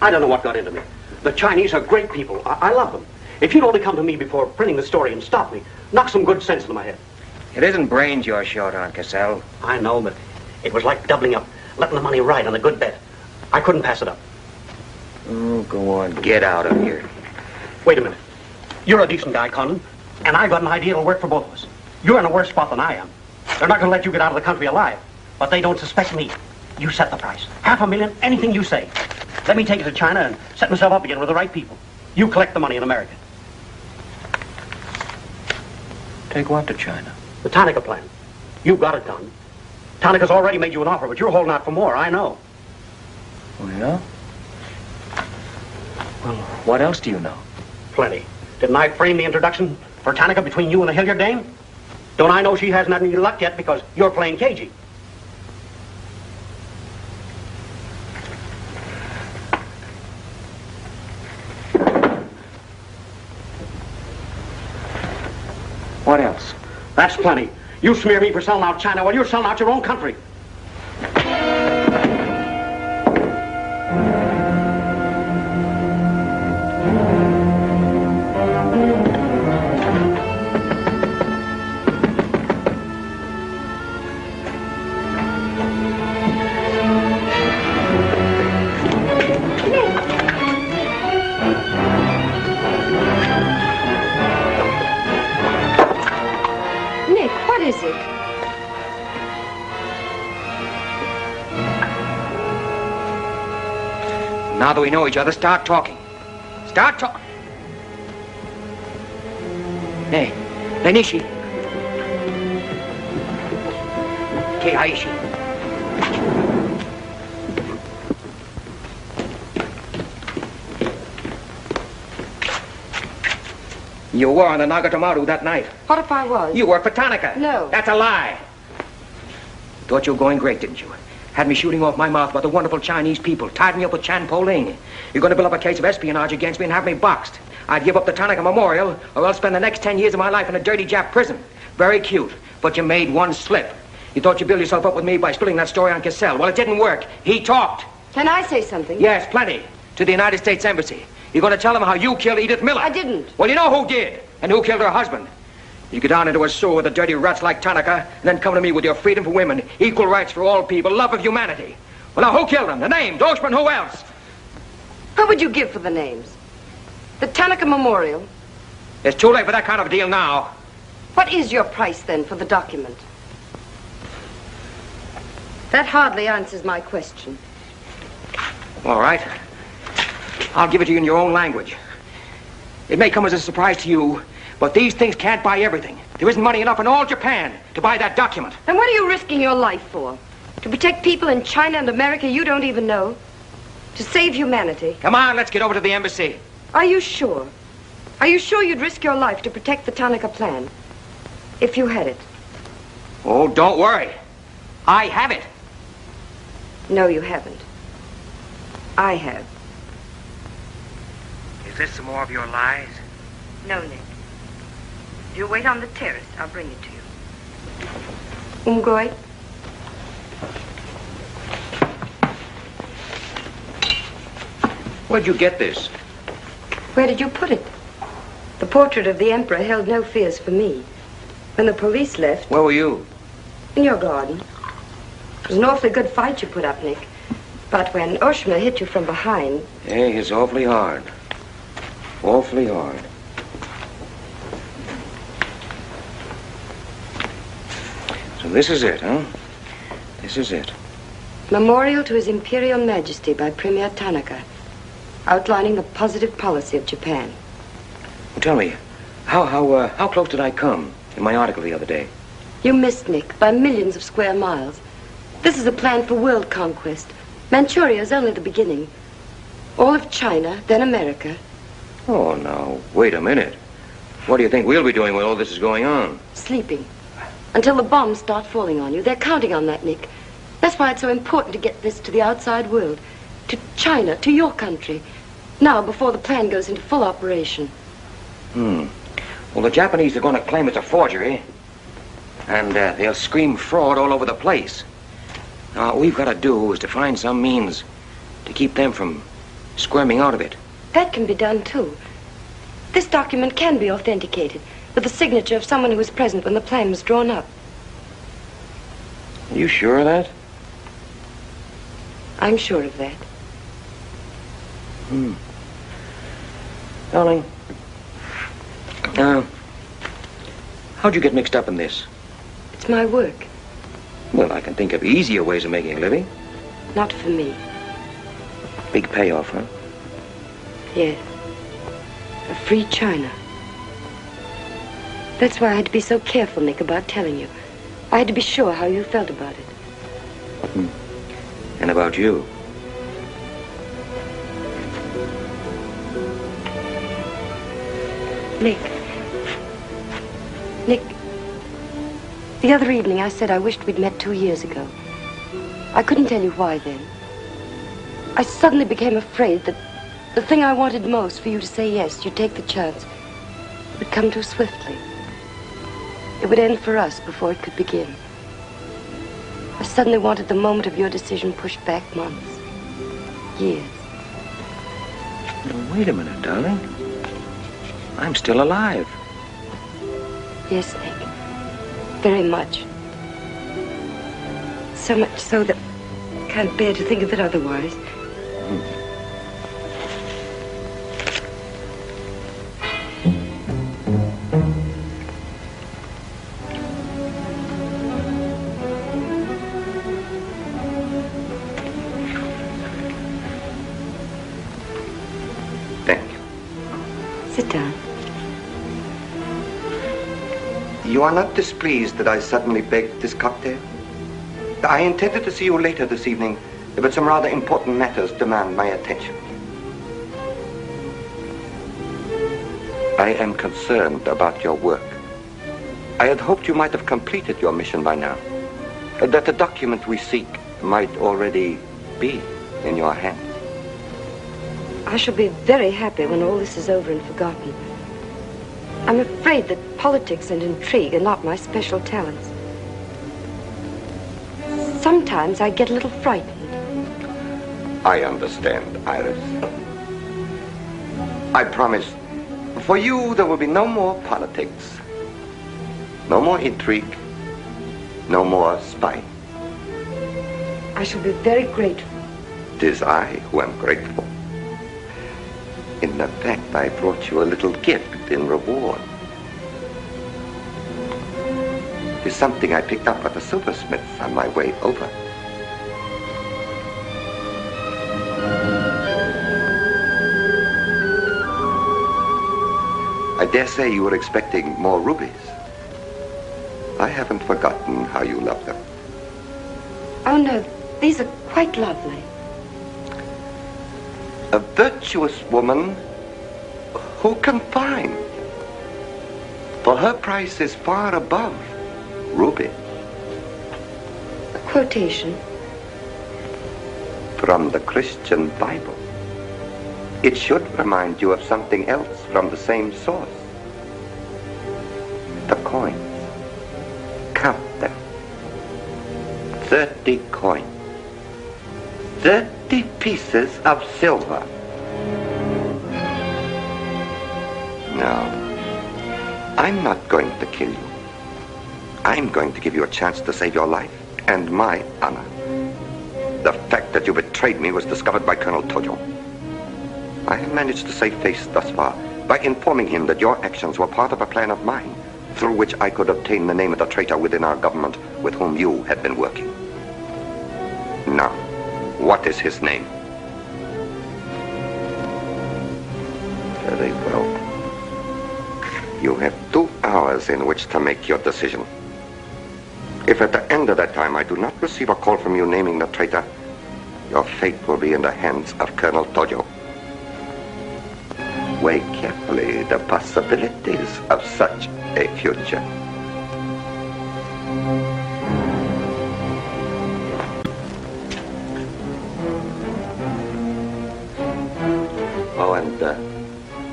I don't know what got into me. The Chinese are great people. I love them. If you'd only come to me before printing the story and stop me, knock some good sense into my head. It isn't brains you're short on, Cassell. I know, but it was like doubling up, letting the money ride on a good bet. I couldn't pass it up. Oh, go on. Get out of here. Wait a minute. You're a decent guy, Condon, and I've got an idea that'll work for both of us. You're in a worse spot than I am. They're not going to let you get out of the country alive, but they don't suspect me. You set the price. $500,000, anything you say. Let me take it to China and set myself up again with the right people. You collect the money in America. Take what to China? The Tanaka plan. You've got it done. Tanaka's already made you an offer, but you're holding out for more, I know. Oh, yeah? Well, what else do you know? Plenty. Didn't I frame the introduction for Tanaka between you and the Hilliard dame? Don't I know she hasn't had any luck yet because you're playing cagey? What else? That's plenty. You smear me for selling out China while you're selling out your own country. Now that we know each other, start talking. Start talking. Hey, Lenishi. Keiaishi. You were on the Nagatomaru that night. What if I was? You worked for Tanaka. No. That's a lie. Thought you were going great, didn't you? Had me shooting off my mouth about the wonderful Chinese people, tied me up with Chan Po Ling. You're going to build up a case of espionage against me and have me boxed. I'd give up the Tanaka Memorial, or else spend the next 10 years of my life in a dirty Jap prison. Very cute, but you made one slip. You thought you'd build yourself up with me by spilling that story on Cassell. Well, it didn't work. He talked. Can I say something? Yes, plenty. To the United States Embassy. You're going to tell them how you killed Edith Miller. I didn't. Well, you know who did, and who killed her husband. You get down into a sewer with the dirty rats like Tanaka, and then come to me with your freedom for women, equal rights for all people, love of humanity. Well, now, who killed them? The names, Oshman, who else? What would you give for the names? The Tanaka Memorial. It's too late for that kind of a deal now. What is your price, then, for the document? That hardly answers my question. All right. I'll give it to you in your own language. It may come as a surprise to you, but these things can't buy everything. There isn't money enough in all Japan to buy that document. Then what are you risking your life for? To protect people in China and America you don't even know? To save humanity? Come on, let's get over to the embassy. Are you sure? Are you sure you'd risk your life to protect the Tanaka plan? If you had it? Oh, don't worry. I have it. No, you haven't. I have. Is this some more of your lies? No, Nick. If you wait on the terrace, I'll bring it to you. Umgoy? Where'd you get this? Where did you put it? The portrait of the Emperor held no fears for me. When the police left... Where were you? In your garden. It was an awfully good fight you put up, Nick. But when Oshma hit you from behind... Hey, it's awfully hard. Awfully hard. So this is it, huh? This is it. Memorial to His Imperial Majesty by Premier Tanaka, outlining the positive policy of Japan. Well, tell me, how close did I come in my article the other day? You missed, Nick, by millions of square miles. This is a plan for world conquest. Manchuria is only the beginning. All of China, then America. Oh, now, wait a minute. What do you think we'll be doing when all this is going on? Sleeping. Until the bombs start falling on you. They're counting on that, Nick. That's why it's so important to get this to the outside world. To China, to your country. Now, before the plan goes into full operation. Well, the Japanese are going to claim it's a forgery. And they'll scream fraud all over the place. Now, what we've got to do is to find some means to keep them from squirming out of it. That can be done, too. This document can be authenticated with the signature of someone who was present when the plan was drawn up. Are you sure of that? I'm sure of that. Darling, how'd you get mixed up in this? It's my work. Well, I can think of easier ways of making a living. Not for me. Big payoff, huh? Yes. A free China. That's why I had to be so careful, Nick, about telling you. I had to be sure how you felt about it. And about you. Nick. Nick. The other evening I said I wished we'd met 2 years ago. I couldn't tell you why then. I suddenly became afraid that the thing I wanted most for you to say yes, you'd take the chance, would come too swiftly. It would end for us before it could begin. I suddenly wanted the moment of your decision pushed back months, years. Now, wait a minute, darling. I'm still alive. Yes, Nick. Very much. So much so that I can't bear to think of it otherwise. Thank you. Sit down. You are not displeased that I suddenly begged this cocktail? I intended to see you later this evening, but some rather important matters demand my attention. I am concerned about your work. I had hoped you might have completed your mission by now, that the document we seek might already be in your hands. I shall be very happy when all this is over and forgotten. I'm afraid that politics and intrigue are not my special talents. Sometimes I get a little frightened. I understand, Iris. I promise, for you there will be no more politics, no more intrigue, no more spying. I shall be very grateful. 'Tis I who am grateful. In fact, I brought you a little gift in reward. It's something I picked up at the silversmith on my way over. I dare say you were expecting more rubies. I haven't forgotten how you love them. Oh, no, these are quite lovely. A virtuous woman who can find. For her price is far above ruby. A quotation? From the Christian Bible. It should remind you of something else from the same source. The coins. Count them. 30 coins. 30 pieces of silver. No, I'm not going to kill you. I'm going to give you a chance to save your life and my honor. The fact that you betrayed me was discovered by Colonel Tojo. I have managed to save face thus far by informing him that your actions were part of a plan of mine through which I could obtain the name of the traitor within our government with whom you had been working. Now, what is his name? Very well. You have 2 hours in which to make your decision. If at the end of that time I do not receive a call from you naming the traitor, your fate will be in the hands of Colonel Tojo. Weigh carefully the possibilities of such a future. Oh, and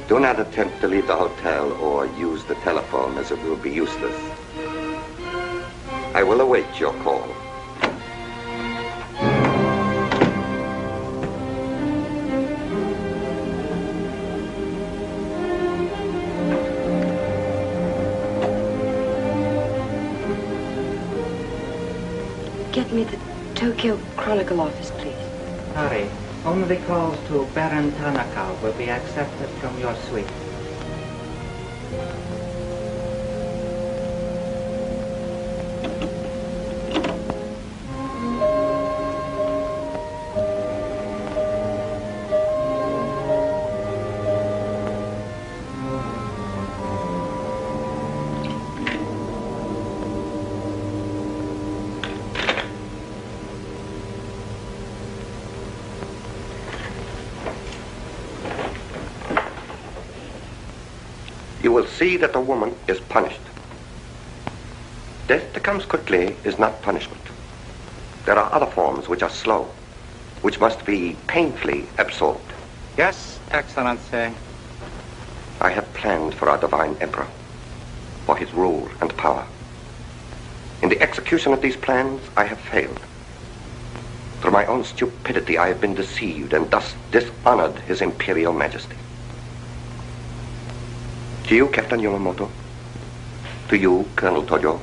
do not attempt to leave the hotel or use the telephone, as it will be useless. I will await your call. Get me the Tokyo Chronicle office, please. Hurry. Only calls to Barão Tanaka will be accepted from your suite. You will see that the woman is punished. Death that comes quickly is not punishment. There are other forms which are slow, which must be painfully absorbed. Yes, Excellency. I have planned for our divine emperor, for his rule and power. In the execution of these plans, I have failed. Through my own stupidity, I have been deceived and thus dishonored his imperial majesty. To you, Captain Yamamoto, to you, Colonel Tojo,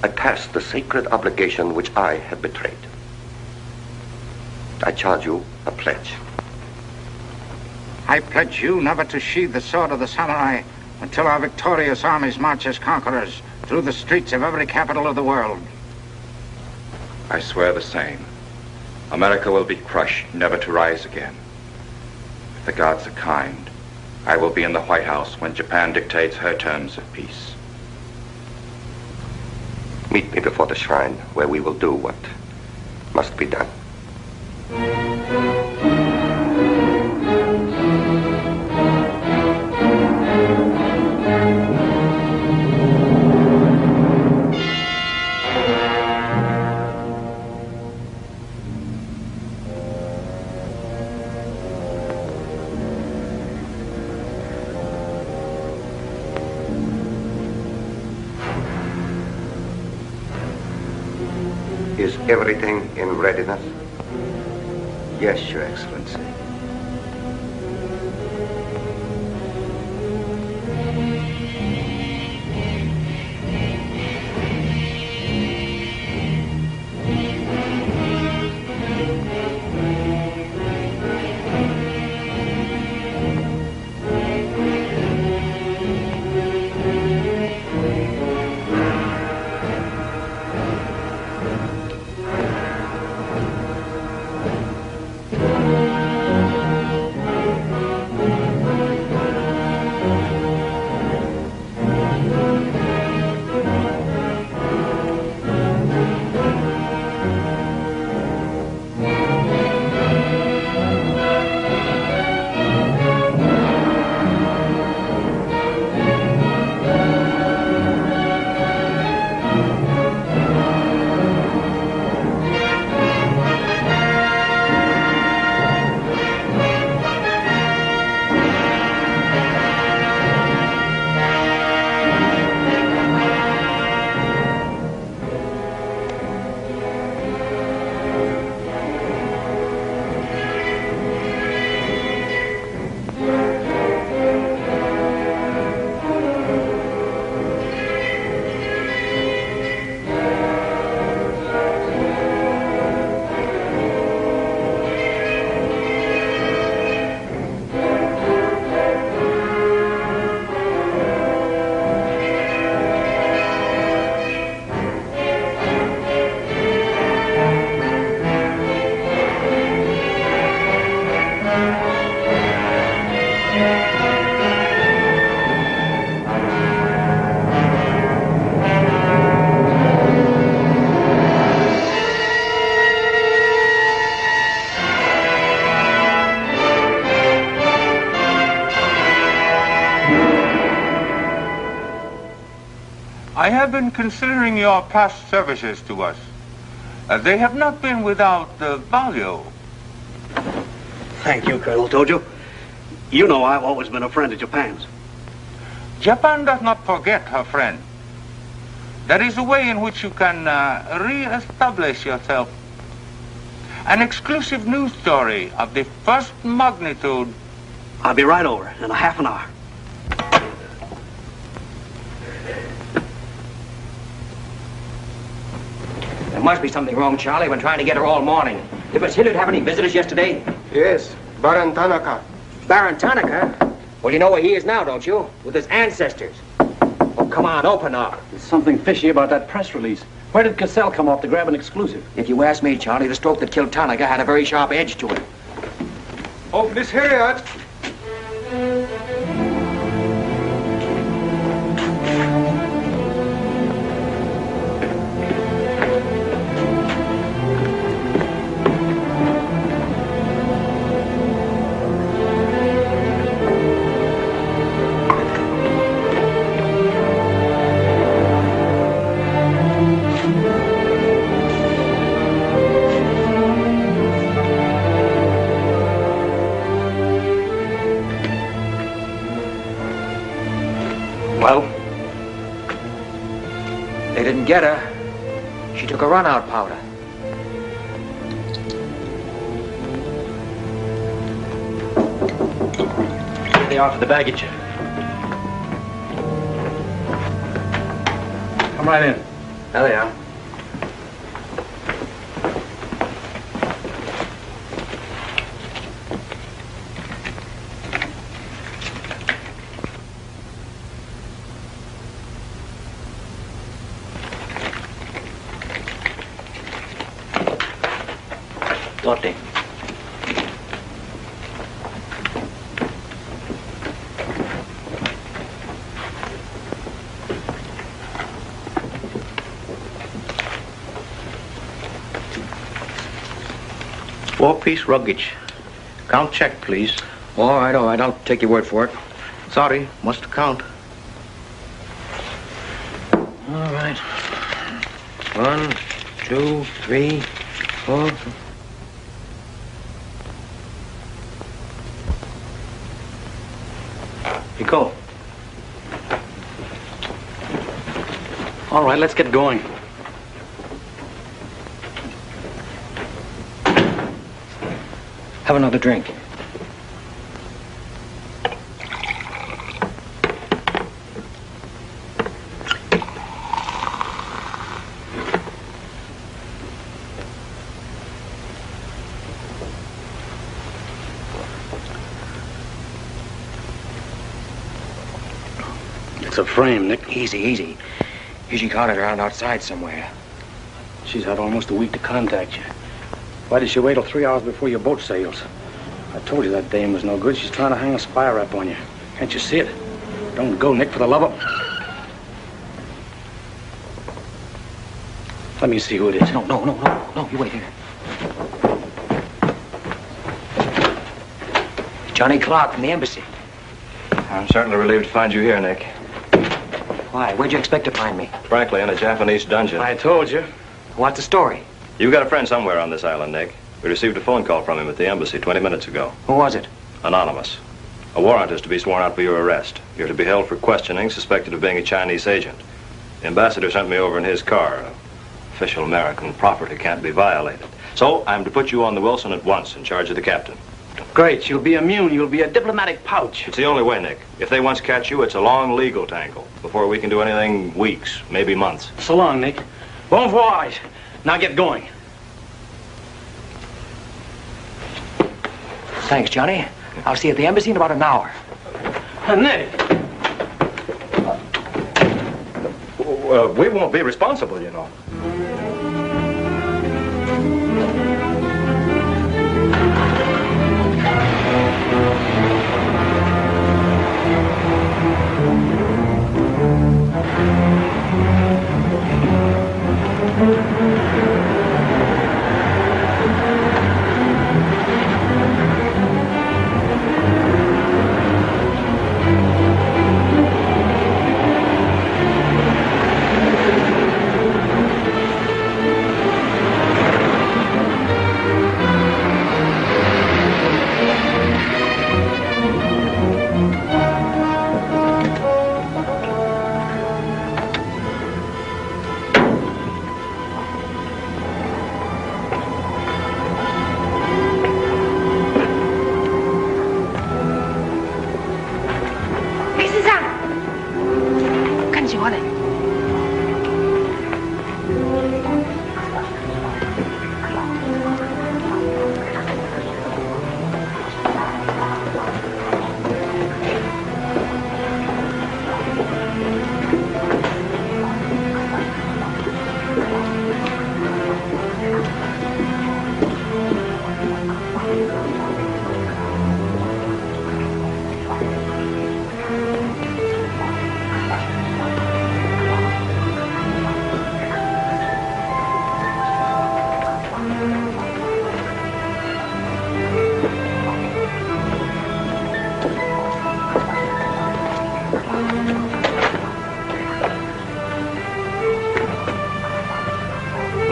I pass the sacred obligation which I have betrayed. I charge you a pledge. I pledge you never to sheathe the sword of the samurai until our victorious armies march as conquerors through the streets of every capital of the world. I swear the same. America will be crushed, never to rise again. If the gods are kind, I will be in the White House when Japan dictates her terms of peace. Meet me before the shrine, where we will do what must be done. Is everything in readiness? Yes, Your Excellency. I have been considering your past services to us. They have not been without value. Thank you, Colonel Tojo. You know I've always been a friend of Japan's. Japan does not forget her friend. There is a way in which you can re-establish yourself. An exclusive news story of the first magnitude. I'll be right over in a half an hour. There must be something wrong, Charlie. I've been trying to get her all morning. Did Miss Hilliard have any visitors yesterday? Yes, Barão Tanaka. Barão Tanaka? Well, you know where he is now, don't you? With his ancestors. Oh, come on, open up. There's something fishy about that press release. Where did Cassell come off to grab an exclusive? If you ask me, Charlie, the stroke that killed Tanaka had a very sharp edge to it. Oh, Miss Hilliard. Well, they didn't get her. She took a run-out powder. They are for the baggage. Come right in. There they are. Lotte. Four-piece luggage. Count check, please. All right, I'll take your word for it. Sorry, must count. All right. 1, 2, 3, 4. Go. All right, let's get going. Have another drink. It's a frame, Nick. Easy, easy. Usually caught it around outside somewhere. She's had almost a week to contact you. Why did she wait till 3 hours before your boat sails? I told you that dame was no good. She's trying to hang a spy rap on you. Can't you see it? Don't go, Nick, for the love of... Let me see who it is. No, you wait here. Johnny Clark from the embassy. I'm certainly relieved to find you here, Nick. Why? Where'd you expect to find me? Frankly, in a Japanese dungeon. I told you. What's the story? You've got a friend somewhere on this island, Nick. We received a phone call from him at the embassy 20 minutes ago. Who was it? Anonymous. A warrant is to be sworn out for your arrest. You're to be held for questioning, suspected of being a Chinese agent. The ambassador sent me over in his car. Official American property can't be violated. So I'm to put you on the Wilson at once in charge of the captain. Great. You'll be immune. You'll be a diplomatic pouch. It's the only way, Nick. If they once catch you, it's a long legal tangle. Before we can do anything, weeks, maybe months. So long, Nick. Bon voyage. Now get going. Thanks, Johnny. I'll see you at the embassy in about an hour. Nick! We won't be responsible, you know.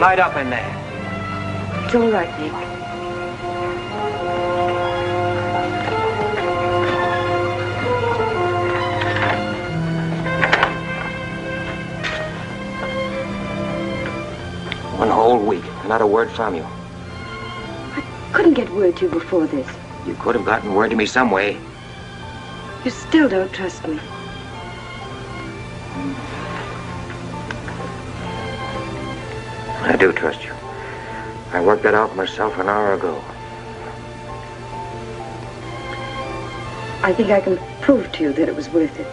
Light up in there. It's all right, Nick. One whole week, not a word from you. I couldn't get word to you before this. You could have gotten word to me some way. You still don't trust me. I do trust you. I worked that out myself an hour ago. I think I can prove to you that it was worth it.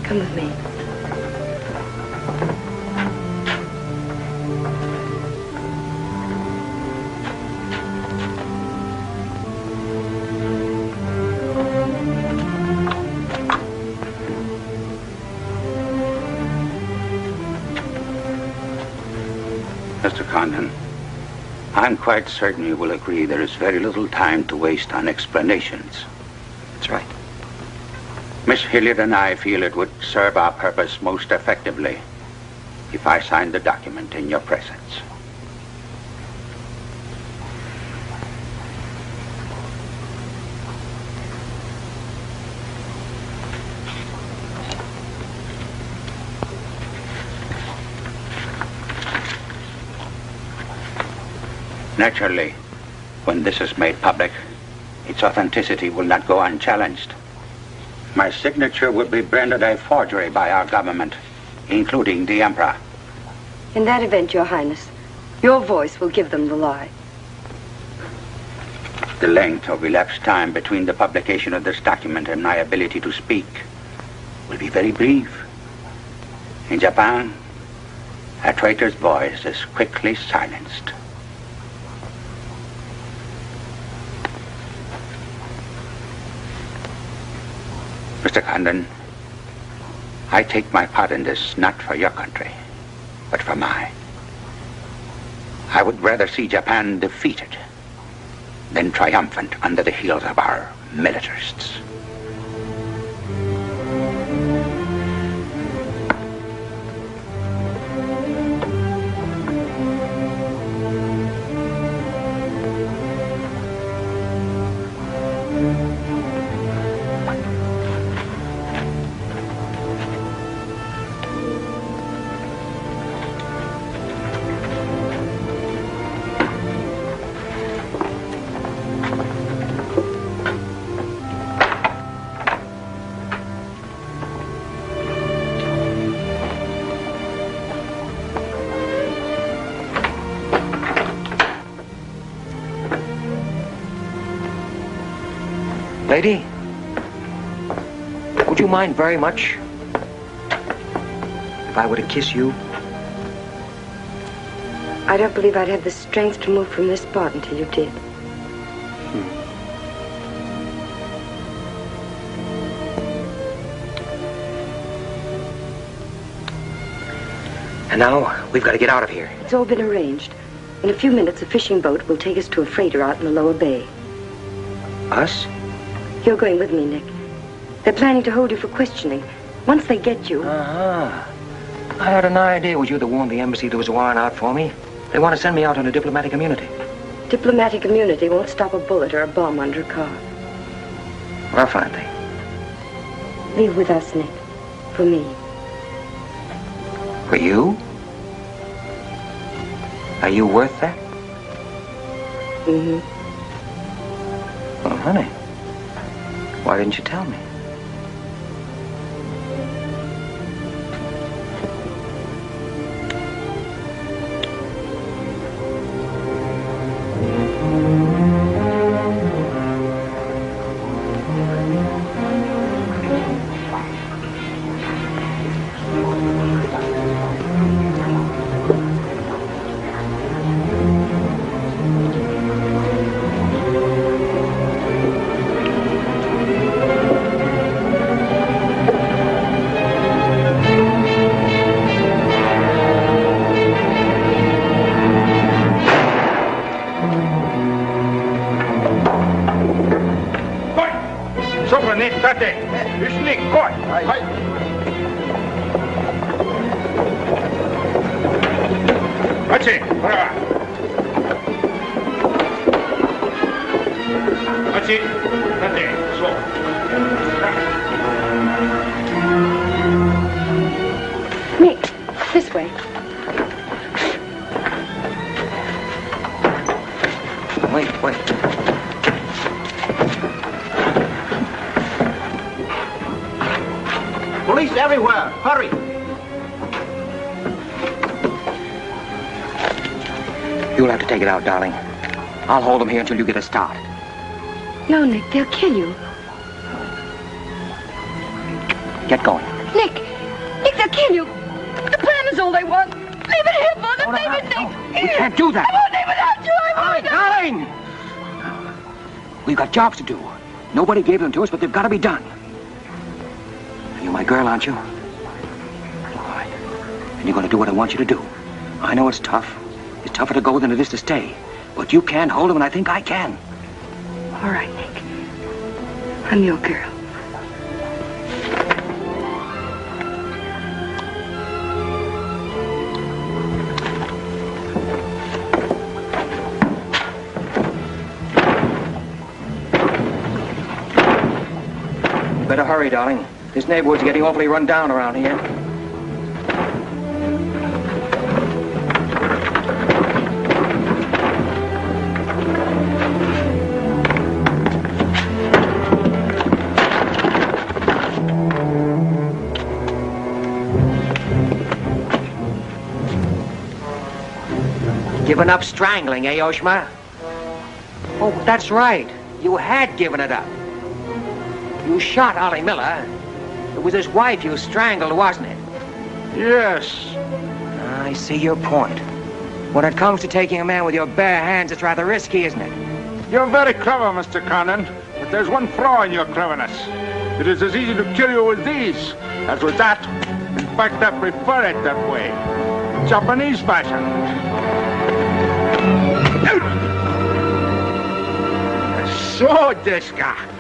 Come with me. Mr. Condon, I'm quite certain you will agree there is very little time to waste on explanations. That's right. Miss Hilliard and I feel it would serve our purpose most effectively if I signed the document in your presence. Naturally, when this is made public, its authenticity will not go unchallenged. My signature will be branded a forgery by our government, including the Emperor. In that event, Your Highness, your voice will give them the lie. The length of elapsed time between the publication of this document and my ability to speak will be very brief. In Japan, a traitor's voice is quickly silenced. Mr. Condon, I take my part in this not for your country, but for mine. I would rather see Japan defeated than triumphant under the heels of our militarists. Lady, would you mind very much if I were to kiss you? I don't believe I'd have the strength to move from this spot until you did. And now, we've got to get out of here. It's all been arranged. In a few minutes, a fishing boat will take us to a freighter out in the lower bay. Us? You're going with me, Nick. They're planning to hold you for questioning. Once they get you... Uh-huh. I had an idea it was you that warned the embassy there was a warrant out for me. They want to send me out on a diplomatic immunity. Diplomatic immunity won't stop a bullet or a bomb under a car. Well, fine thing. Leave with us, Nick. For me. For you? Are you worth that? Mm-hmm. Well, honey, why didn't you tell me? Nick, this way. Wait. Police everywhere! Hurry! You'll have to take it out, darling. I'll hold them here until you get a start. No, Nick, they'll kill you. Get going. Nick, they'll kill you. The plan is all they want. Leave it here for them. Leave it, Nick. We can't do that. I won't leave without you. I won't. Darling! We've got jobs to do. Nobody gave them to us, but they've got to be done. You're my girl, aren't you? All right. And you're going to do what I want you to do. I know it's tough. It's tougher to go than it is to stay. But you can hold them, and I think I can. All right, Nick. I'm your girl. Better hurry, darling. This neighborhood's getting awfully run down around here. Given up strangling, eh, Oshma? Oh, that's right. You had given it up. You shot Ollie Miller. It was his wife you strangled, wasn't it? Yes. I see your point. When it comes to taking a man with your bare hands, it's rather risky, isn't it? You're very clever, Mr. Condon, but there's one flaw in your cleverness. It is as easy to kill you with these as with that. In fact, I prefer it that way. Japanese fashion. So, this guy.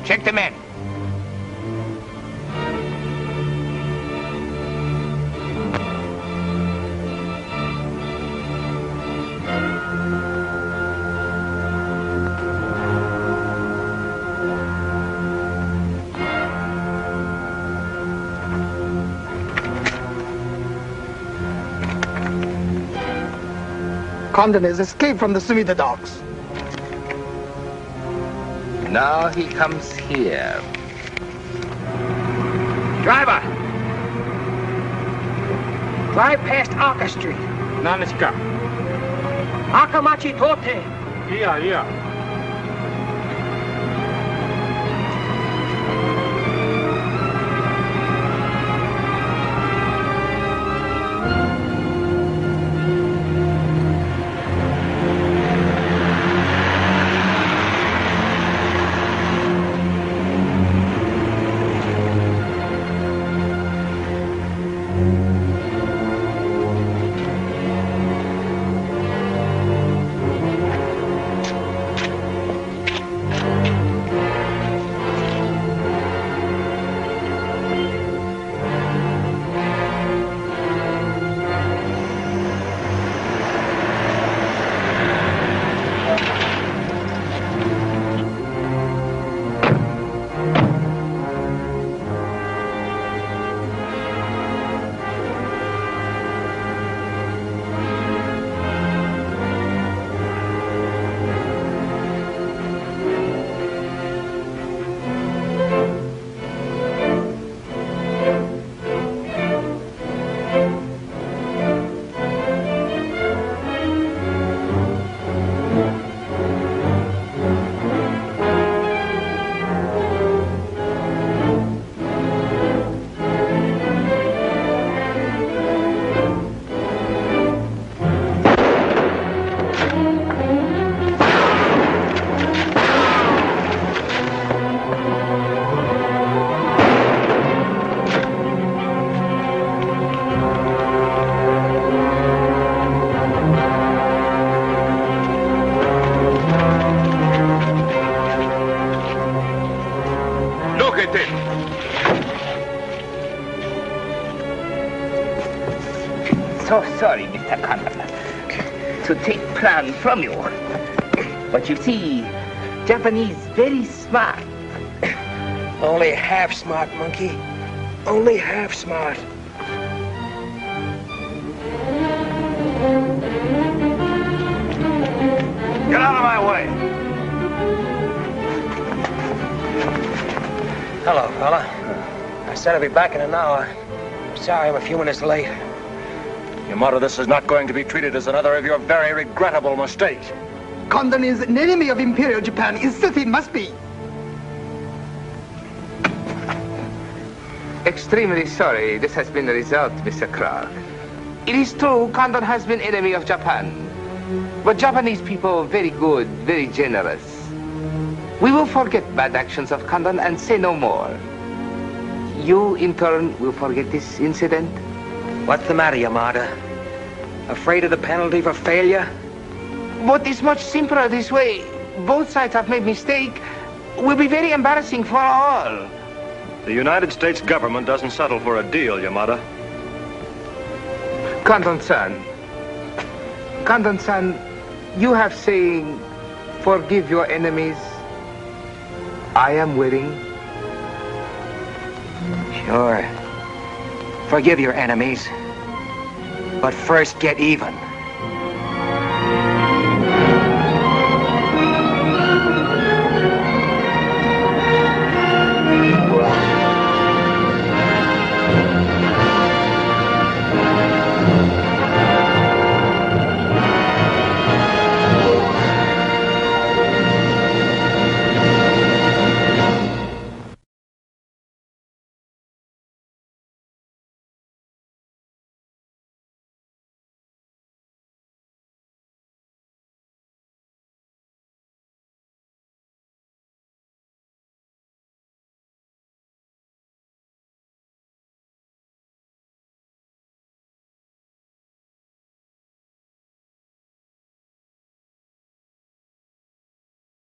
Check the men. Condon has escaped from the Sylvia docks. Now he comes here. Driver! Drive past Arca Street. Namaskar. Akamachi Tote. Yeah. So sorry, Mr. Condon, to take plan from you. But you see, Japanese very smart. Only half smart, monkey. Only half smart. Get out of my way. Hello, fella. I said I'd be back in an hour. Sorry I'm a few minutes late. Yamato, this is not going to be treated as another of your very regrettable mistakes. Condon is an enemy of Imperial Japan. Insist it must be. Extremely sorry this has been the result, Mr. Clark. It is true Condon has been enemy of Japan. But Japanese people very good, very generous. We will forget bad actions of Condon and say no more. You, in turn, will forget this incident? What's the matter, Yamada? Afraid of the penalty for failure? But it's much simpler this way. Both sides have made mistake. Will be very embarrassing for all. The United States government doesn't settle for a deal, Yamada. Condon-san, you have saying, forgive your enemies. I am willing. Sure. Forgive your enemies. But first get even.